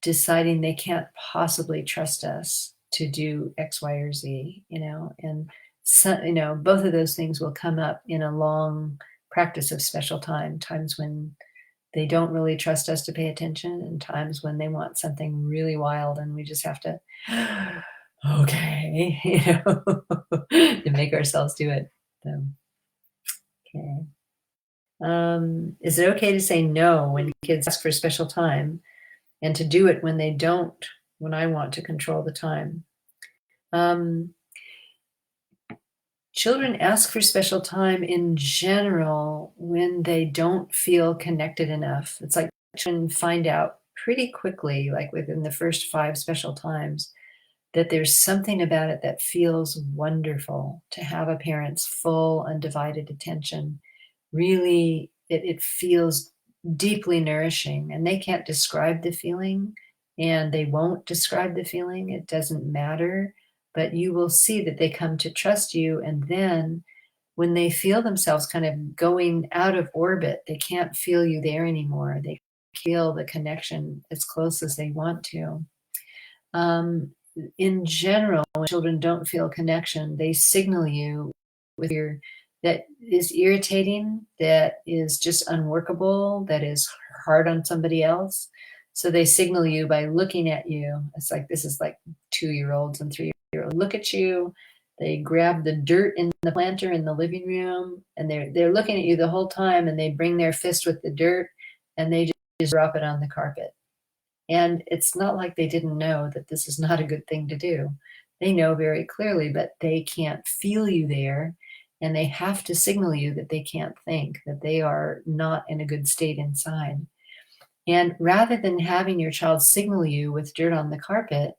deciding they can't possibly trust us to do X, Y, or Z. And so, both of those things will come up in a long practice of special time, times when they don't really trust us to pay attention, and times when they want something really wild and we just have to, okay, to make ourselves do it. So, okay. Is it okay to say no when kids ask for special time and to do it when they don't, when I want to control the time? Um, Children ask for special time in general when they don't feel connected enough. It's like children find out pretty quickly, like within the first 5 special times, that there's something about it that feels wonderful to have a parent's full, undivided attention. Really, it feels deeply nourishing, and they can't describe the feeling, and they won't describe the feeling. It doesn't matter, but you will see that they come to trust you. And then when they feel themselves kind of going out of orbit, they can't feel you there anymore. They feel the connection as close as they want to. Um, in general, when children don't feel connection, they signal you with your that is irritating, that is just unworkable, that is hard on somebody else. So they signal you by looking at you. It's like, this is like 2-year-olds and 3-year-olds look at you. They grab the dirt in the planter in the living room, and they're looking at you the whole time, and they bring their fist with the dirt and they just drop it on the carpet. And it's not like they didn't know that this is not a good thing to do. They know very clearly, but they can't feel you there. And they have to signal you that they can't think, that they are not in a good state inside. And rather than having your child signal you with dirt on the carpet,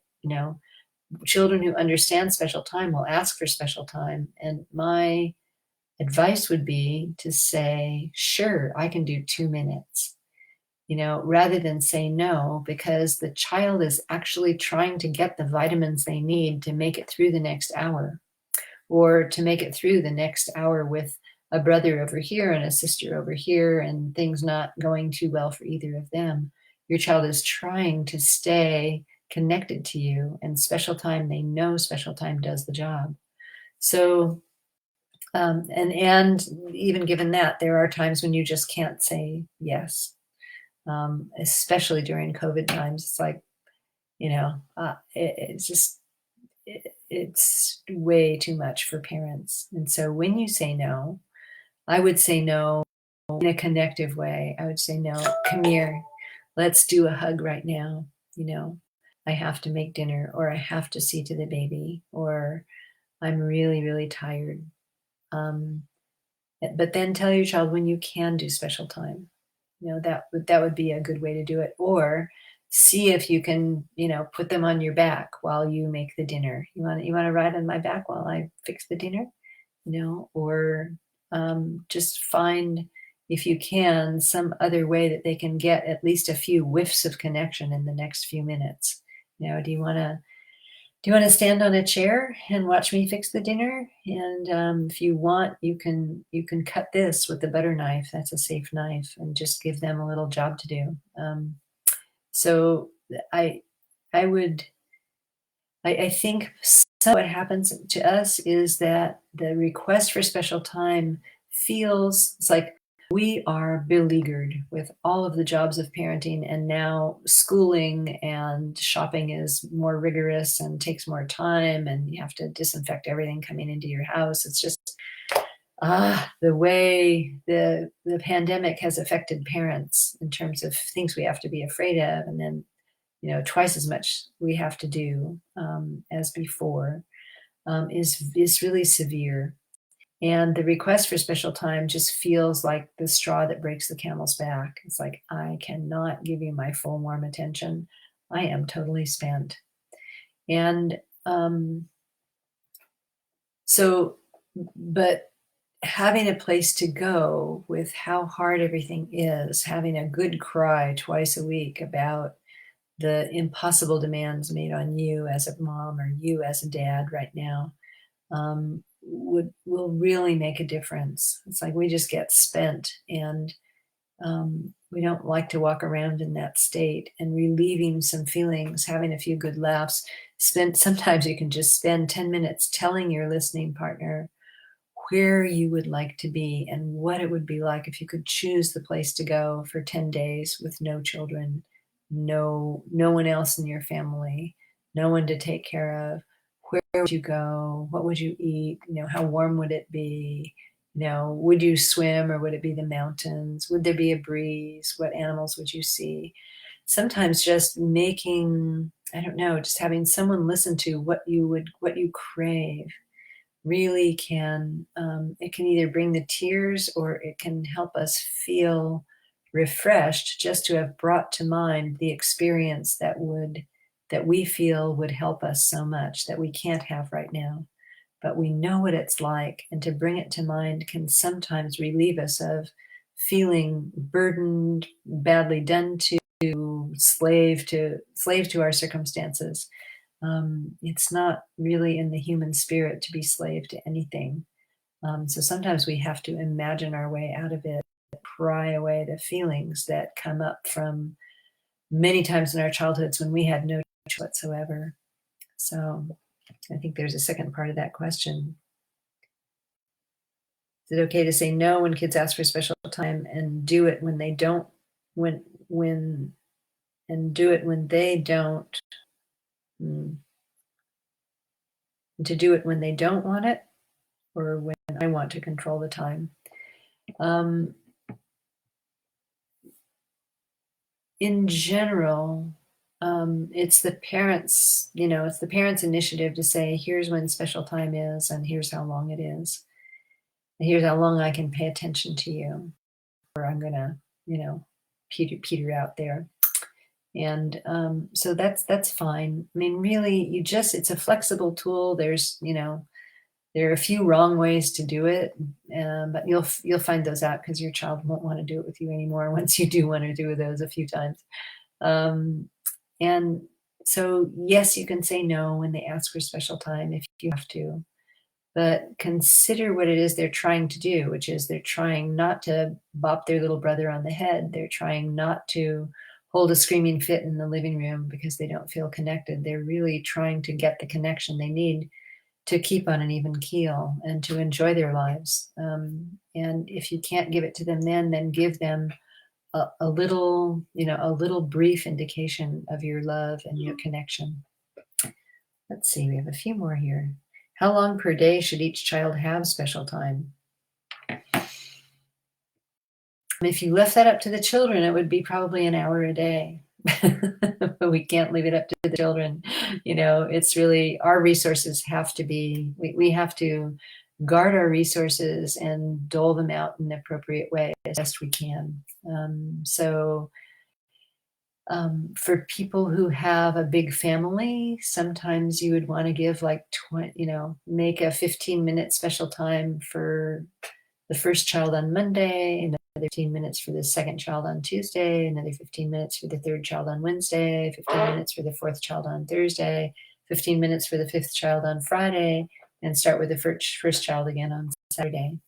children who understand special time will ask for special time. And my advice would be to say, sure, I can do 2 minutes, rather than say no, because the child is actually trying to get the vitamins they need to make it through the next hour, or to make it through the next hour with a brother over here and a sister over here and things not going too well for either of them. Your child is trying to stay connected to you, and special time, they know special time does the job. So, and even given that, there are times when you just can't say yes. Especially during COVID times. It's like, it's just, it's way too much for parents. And so when you say no, I would say no in a connective way. I would say, no, come here, let's do a hug right now. I have to make dinner, or I have to see to the baby, or I'm really, really tired. Um, but then tell your child when you can do special time. That would be a good way to do it. Or see if you can, put them on your back while you make the dinner. You want to ride on my back while I fix the dinner, or just find, if you can, some other way that they can get at least a few whiffs of connection in the next few minutes. Do you want to stand on a chair and watch me fix the dinner? And if you want, you can cut this with the butter knife. That's a safe knife, and just give them a little job to do. So I I think what happens to us is that the request for special time feels it's like we are beleaguered with all of the jobs of parenting, and now schooling and shopping is more rigorous and takes more time, and you have to disinfect everything coming into your house. It's just the way the pandemic has affected parents in terms of things we have to be afraid of, and then twice as much we have to do as before, is really severe. And the request for special time just feels like the straw that breaks the camel's back. It's like, I cannot give you my full warm attention. I am totally spent. And so, but having a place to go with how hard everything is, having a good cry twice a week about the impossible demands made on you as a mom or you as a dad right now, will really make a difference. It's like we just get spent, and we don't like to walk around in that state. And relieving some feelings, having a few good laughs. Sometimes you can just spend 10 minutes telling your listening partner where you would like to be and what it would be like if you could choose the place to go for 10 days with no children, no one else in your family, no one to take care of. Where would you go? What would you eat? How warm would it be? Would you swim, or would it be the mountains? Would there be a breeze? What animals would you see? Sometimes just making, I don't know, just having someone listen to what you crave really can, it can either bring the tears or it can help us feel refreshed just to have brought to mind the experience that we feel would help us so much that we can't have right now. But we know what it's like, and to bring it to mind can sometimes relieve us of feeling burdened, badly done to, slave to our circumstances. It's not really in the human spirit to be slave to anything. So sometimes we have to imagine our way out of it, pry away the feelings that come up from many times in our childhoods when we had no choice whatsoever. So I think there's a second part of that question. Is it okay to say no when kids ask for special time and do it when they don't, and do it when they don't, to do it when they don't want it, or when I want to control the time? In general, it's the parents' initiative to say, here's when special time is, and here's how long it is. And here's how long I can pay attention to you, or I'm gonna, peter out there. And so that's fine. I mean, really, it's a flexible tool. There are a few wrong ways to do it, but you'll find those out, because your child won't want to do it with you anymore once you do want to do those a few times. And so, yes, you can say no when they ask for special time if you have to, but consider what it is they're trying to do, which is they're trying not to bop their little brother on the head. They're trying not to hold a screaming fit in the living room because they don't feel connected. They're really trying to get the connection they need to keep on an even keel and to enjoy their lives. And if you can't give it to them then give them a little brief indication of your love and your connection. Let's see, we have a few more here. How long per day should each child have special time? If you left that up to the children, it would be probably an hour a day. But we can't leave it up to the children. It's really, our resources have to be, we have to guard our resources and dole them out in an appropriate way as best we can. For people who have a big family, sometimes you would want to give make a 15-minute special time for the first child on Monday, another 15 minutes for the second child on Tuesday, another 15 minutes for the third child on Wednesday, 15 minutes for the fourth child on Thursday, 15 minutes for the fifth child on Friday, and start with the first child again on Saturday.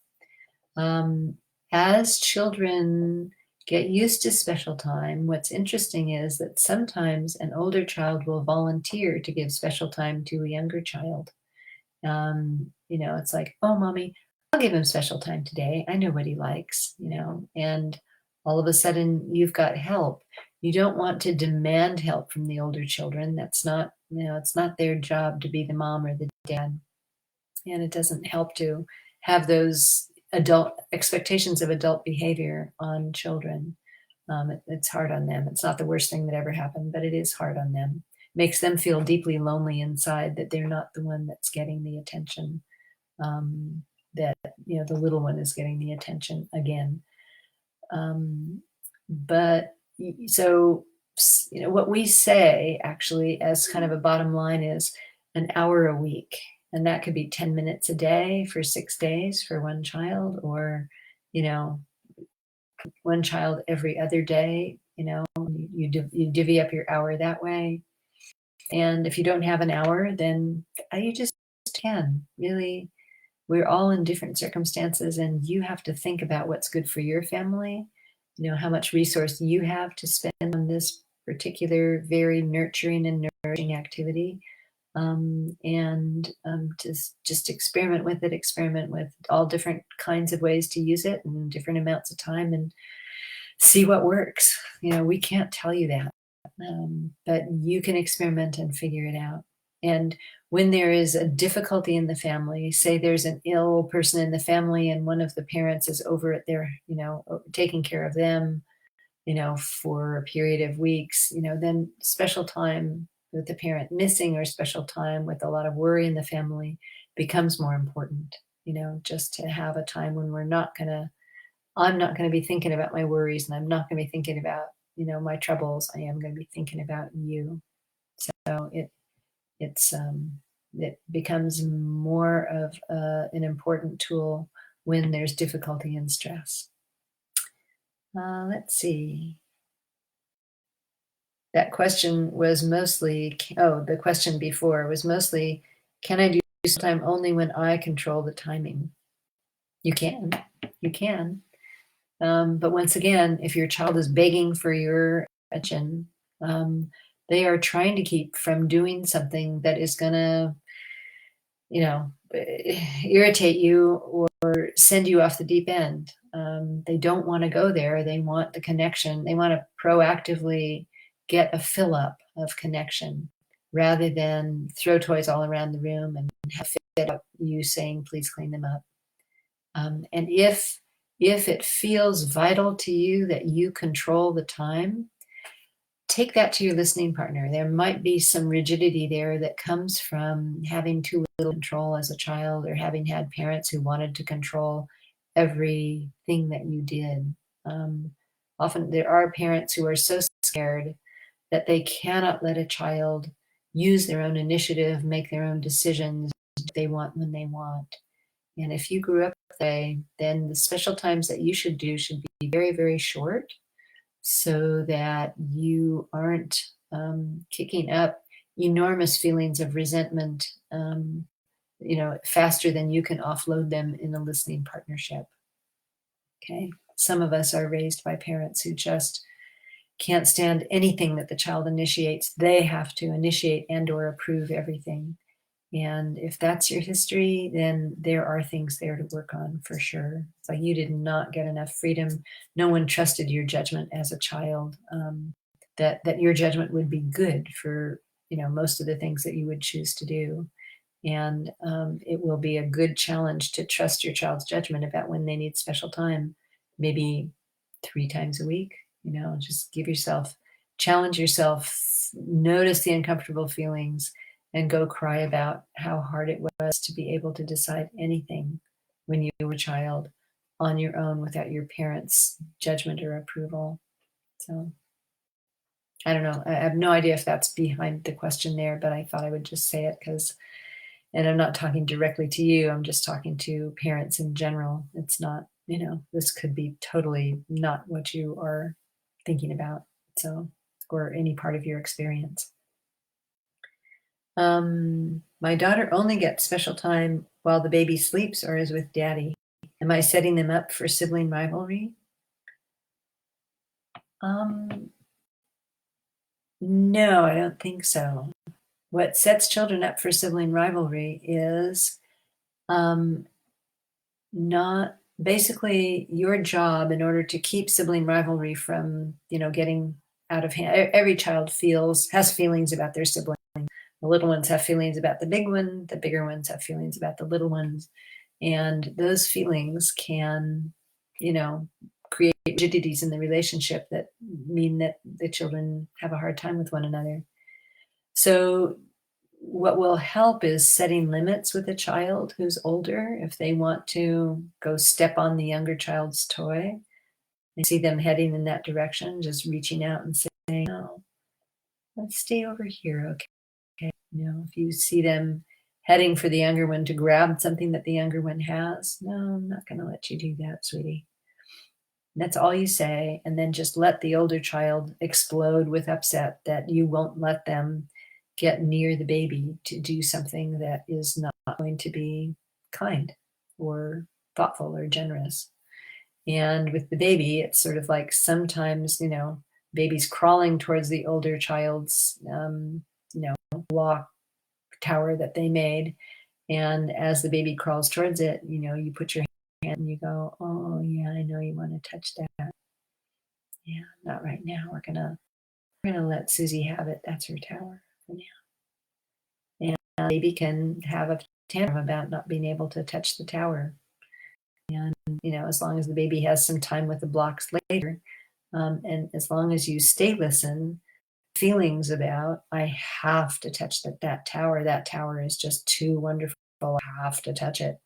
As children Get used to special time. What's interesting is that sometimes an older child will volunteer to give special time to a younger child. It's like, oh, mommy, I'll give him special time today. I know what he likes, and all of a sudden you've got help. You don't want to demand help from the older children. That's not, it's not their job to be the mom or the dad. And it doesn't help to have those adult expectations of adult behavior on children. It's hard on them. It's not the worst thing that ever happened, but it is hard on them. Makes them feel deeply lonely inside that they're not the one that's getting the attention. That the little one is getting the attention again. But so what we say actually as kind of a bottom line is an hour a week, and that could be 10 minutes a day for 6 days for one child, or you know one child every other day. You divvy up your hour that way. And if you don't have an hour, then you just can really. We're all in different circumstances, and you have to think about what's good for your family, how much resource you have to spend on this particular very nurturing and nourishing activity. Just experiment with all different kinds of ways to use it and different amounts of time, and see what works. We can't tell you that, but you can experiment and figure it out. And when there is a difficulty in the family, say there's an ill person in the family and one of the parents is over at their, taking care of them, for a period of weeks, then special time with the parent missing or special time with a lot of worry in the family becomes more important, just to have a time when I'm not going to be thinking about my worries, and I'm not going to be thinking about, my troubles. I am going to be thinking about you. So it becomes more of an important tool when there's difficulty and stress. Let's see. That question was mostly, the question before was mostly, can I do time only when I control the timing? You can. But once again, if your child is begging for your attention, they are trying to keep from doing something that is going to, irritate you or send you off the deep end. They don't want to go there. They want the connection. They want to proactively get a fill up of connection rather than throw toys all around the room and have fit up you saying, please clean them up. And if it feels vital to you that you control the time, take that to your listening partner. There might be some rigidity there that comes from having too little control as a child, or having had parents who wanted to control everything that you did. Often there are parents who are so scared that they cannot let a child use their own initiative, make their own decisions they want when they want. And if you grew up that way, then the special times that you should do should be very, very short, so that you aren't kicking up enormous feelings of resentment, faster than you can offload them in a listening partnership. Okay. Some of us are raised by parents who just can't stand anything that the child initiates. They have to initiate and or approve everything. And if that's your history, then there are things there to work on for sure. It's like you did not get enough freedom. No one trusted your judgment as a child, that your judgment would be good for, most of the things that you would choose to do. And it will be a good challenge to trust your child's judgment about when they need special time, maybe 3 times a week. Just challenge yourself, notice the uncomfortable feelings, and go cry about how hard it was to be able to decide anything when you were a child on your own without your parents' judgment or approval. So I don't know. I have no idea if that's behind the question there, but I thought I would just say it and I'm not talking directly to you. I'm just talking to parents in general. It's not, this could be totally not what you are thinking about. So, or any part of your experience. My daughter only gets special time while the baby sleeps or is with daddy. Am I setting them up for sibling rivalry? No, I don't think so. What sets children up for sibling rivalry is um, not basically your job in order to keep sibling rivalry from, getting out of hand. Every child has feelings about their sibling. The little ones have feelings about the big one, the bigger ones have feelings about the little ones. And those feelings can, create rigidities in the relationship that mean that the children have a hard time with one another. So, what will help is setting limits with a child who's older. If they want to go step on the younger child's toy, I see them heading in that direction, just reaching out and saying, "No, let's stay over here, okay?" If you see them heading for the younger one to grab something that the younger one has, "No, I'm not going to let you do that, sweetie." That's all you say, and then just let the older child explode with upset that you won't let them get near the baby to do something that is not going to be kind or thoughtful or generous. And with the baby, it's sort of like sometimes, baby's crawling towards the older child's, block tower that they made. And as the baby crawls towards it, you put your hand and you go, "Oh, yeah, I know you want to touch that. Yeah, not right now. We're gonna let Susie have it. That's her tower for now." And baby can have a tantrum about not being able to touch the tower. And as long as the baby has some time with the blocks later, and as long as you stay listen, feelings about I have to touch that tower. That tower is just too wonderful. I have to touch it.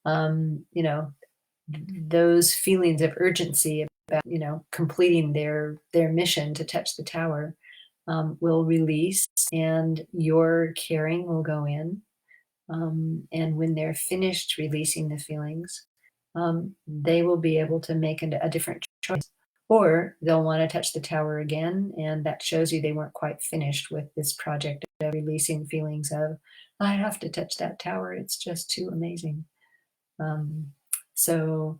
Um, you know, those feelings of urgency about completing their mission to touch the tower will release, and your caring will go in, and when they're finished releasing the feelings, they will be able to make a different choice, or they'll want to touch the tower again, and that shows you they weren't quite finished with this project of releasing feelings of I have to touch that tower, it's just too amazing. So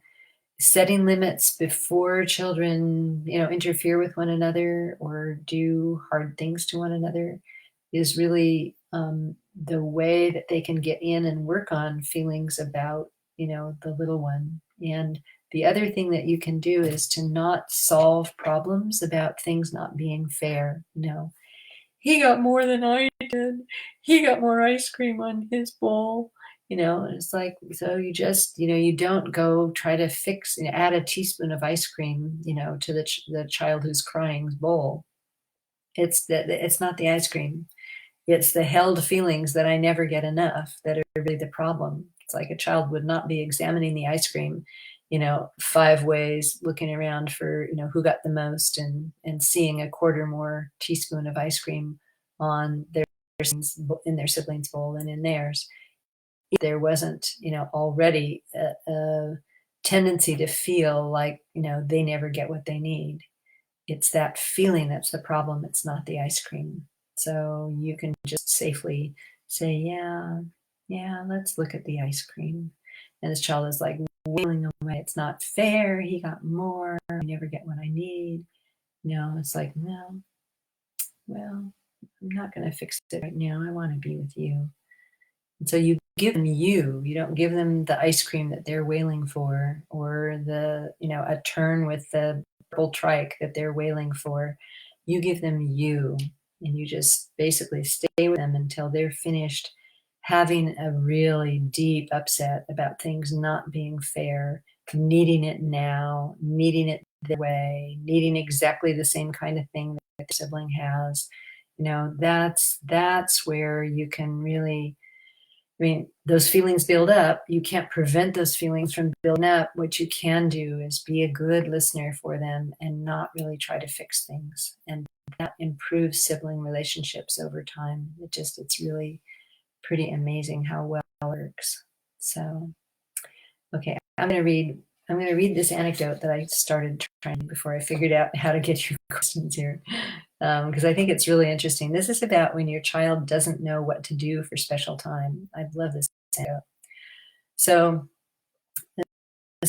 setting limits before children, interfere with one another or do hard things to one another is really the way that they can get in and work on feelings about, the little one. And the other thing that you can do is to not solve problems about things not being fair. He got more than I did. He got more ice cream on his bowl. And it's like, so you just, you don't go try to fix, add a teaspoon of ice cream, to the child who's crying's bowl. It's not the ice cream. It's the held feelings that I never get enough that are really the problem. It's like a child would not be examining the ice cream, 5 ways, looking around for, who got the most and seeing a quarter more teaspoon of ice cream on in their sibling's bowl than in theirs. There wasn't, already a tendency to feel like, they never get what they need. It's that feeling that's the problem. It's not the ice cream. So you can just safely say, yeah, yeah, let's look at the ice cream. And this child is like wailing away. It's not fair. He got more. I never get what I need. It's like, no, well, I'm not going to fix it right now. I want to be with you. And so you give them you don't give them the ice cream that they're wailing for, or a turn with the purple trike that they're wailing for. You give them you, and you just basically stay with them until they're finished having a really deep upset about things not being fair, needing it now, needing it their way, needing exactly the same kind of thing that their sibling has. That's where you can really, those feelings build up. You can't prevent those feelings from building up. What you can do is be a good listener for them and not really try to fix things. And that improves sibling relationships over time. It's really pretty amazing how well it works. So, okay, I'm going to read this anecdote that I started trying before I figured out how to get your questions here, because I think it's really interesting. This is about when your child doesn't know what to do for special time. I love this anecdote. So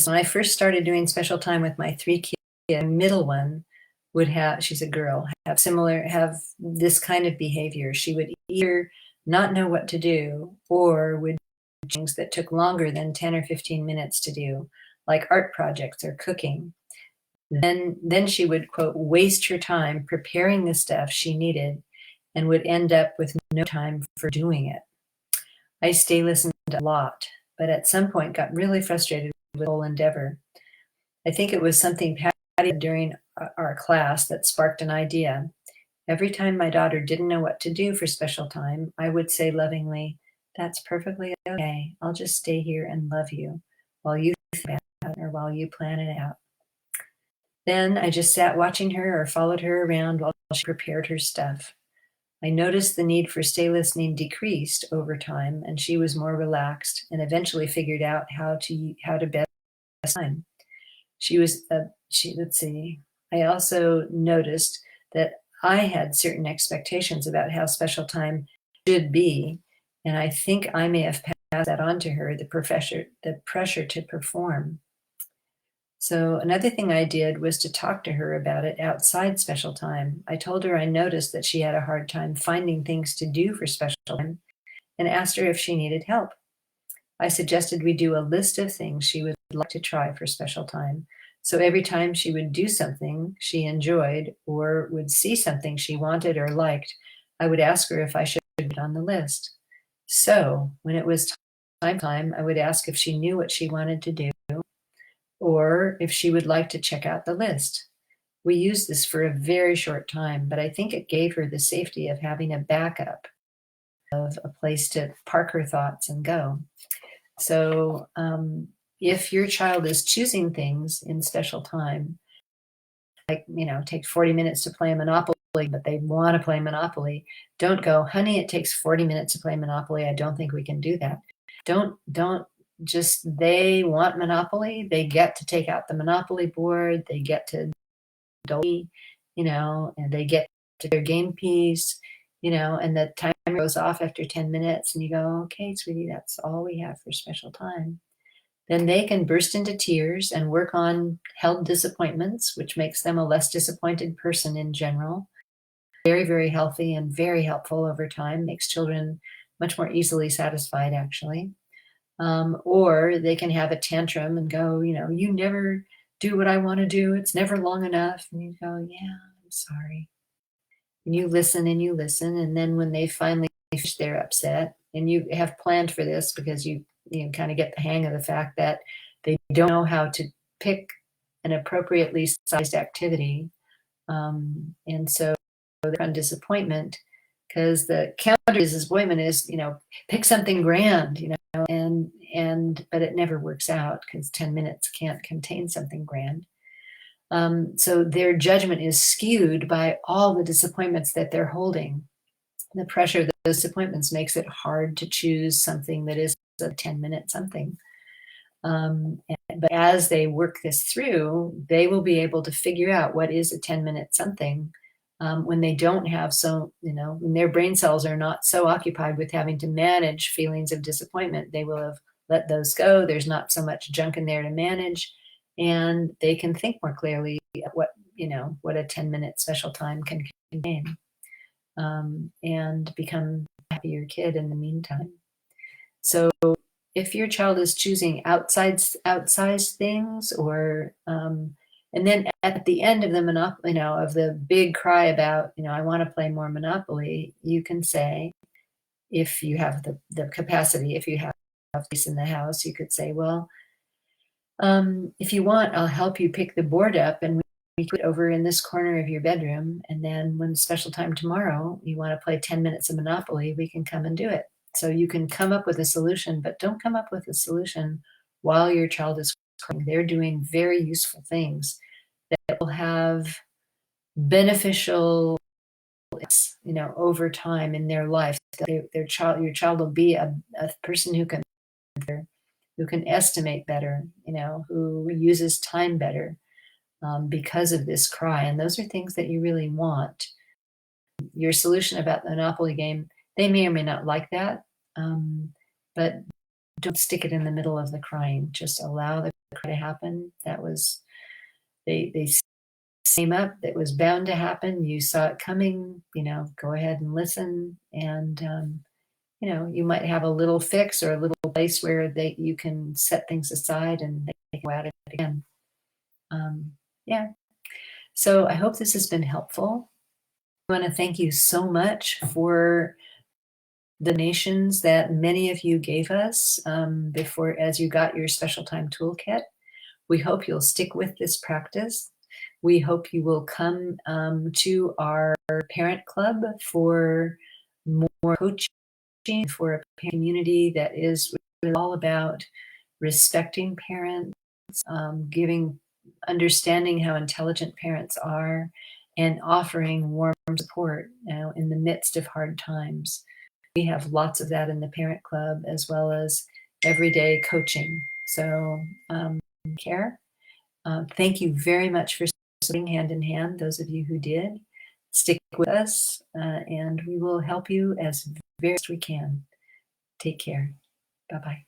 when I first started doing special time with my 3 kids, the middle one would have, she's a girl, have this kind of behavior. She would either not know what to do or would do things that took longer than 10 or 15 minutes to do, like art projects or cooking. Then she would, quote, waste her time preparing the stuff she needed and would end up with no time for doing it. I stay listened a lot, but at some point got really frustrated with the whole endeavor. I think it was something Patty did during our class that sparked an idea. Every time my daughter didn't know what to do for special time, I would say lovingly, "That's perfectly okay. I'll just stay here and love you while you think about it or while you plan it out." Then I just sat watching her or followed her around while she prepared her stuff. I noticed the need for stay listening decreased over time, and she was more relaxed and eventually figured out how to best time. Let's see. I also noticed that I had certain expectations about how special time should be, and I think I may have passed that on to her, the pressure to perform. So another thing I did was to talk to her about it outside special time. I told her I noticed that she had a hard time finding things to do for special time and asked her if she needed help. I suggested we do a list of things she would like to try for special time. So every time she would do something she enjoyed or would see something she wanted or liked, I would ask her if I should put it on the list. So when it was time, I would ask if she knew what she wanted to do or if she would like to check out the list. We used this for a very short time, but I think it gave her the safety of having a backup of a place to park her thoughts and go. So if your child is choosing things in special time, like, take 40 minutes to play Monopoly, but they want to play Monopoly, don't go, "Honey, it takes 40 minutes to play Monopoly. I don't think we can do that." Don't just, they want Monopoly. They get to take out the Monopoly board. They get to, and they get to their game piece, and the timer goes off after 10 minutes and you go, "Okay, sweetie, that's all we have for special time." Then they can burst into tears and work on held disappointments, which makes them a less disappointed person in general. Very, very healthy and very helpful over time, makes children much more easily satisfied, actually. Or they can have a tantrum and go, "You never do what I want to do. It's never long enough." And you go, "Yeah, I'm sorry." And you listen and you listen. And then when they finally finish their upset, and you have planned for this because you kind of get the hang of the fact that they don't know how to pick an appropriately sized activity. And so they're on disappointment because the counter disappointment is, pick something grand, but it never works out because 10 minutes can't contain something grand. So their judgment is skewed by all the disappointments that they're holding. The pressure of those disappointments makes it hard to choose something that is a 10-minute something. But as they work this through, they will be able to figure out what is a 10-minute something when they don't have when their brain cells are not so occupied with having to manage feelings of disappointment. They will have let those go. There's not so much junk in there to manage, and they can think more clearly at what a 10-minute special time can contain, and become a happier kid in the meantime. So if your child is choosing outsized things, or and then at the end of the Monopoly, of the big cry about, "I want to play more Monopoly," you can say, if you have the capacity, if you have space in the house, you could say, "Well, if you want, I'll help you pick the board up and we put it over in this corner of your bedroom. And then when special time tomorrow, you want to play 10 minutes of Monopoly, we can come and do it." So you can come up with a solution, but don't come up with a solution while your child is crying. They're doing very useful things that will have beneficial, over time in their life. Your child will be a person who can estimate better, who uses time better, because of this cry. And those are things that you really want. Your solution about the Monopoly game, they may or may not like that, but don't stick it in the middle of the crying. Just allow the cry to happen. They came up that was bound to happen, you saw it coming, go ahead and listen. And, you might have a little fix or a little place where you can set things aside and they can go at it again. Yeah. So I hope this has been helpful. I want to thank you so much for the donations that many of you gave us before as you got your special time toolkit. We hope you'll stick with this practice. We hope you will come to our parent club for more coaching, for a community that is really all about respecting parents, understanding how intelligent parents are, and offering warm support in the midst of hard times. We have lots of that in the parent club, as well as everyday coaching. So care. Thank you very much for sitting hand in hand, those of you who did. Stick with us, and we will help you as best we can. Take care. Bye-bye.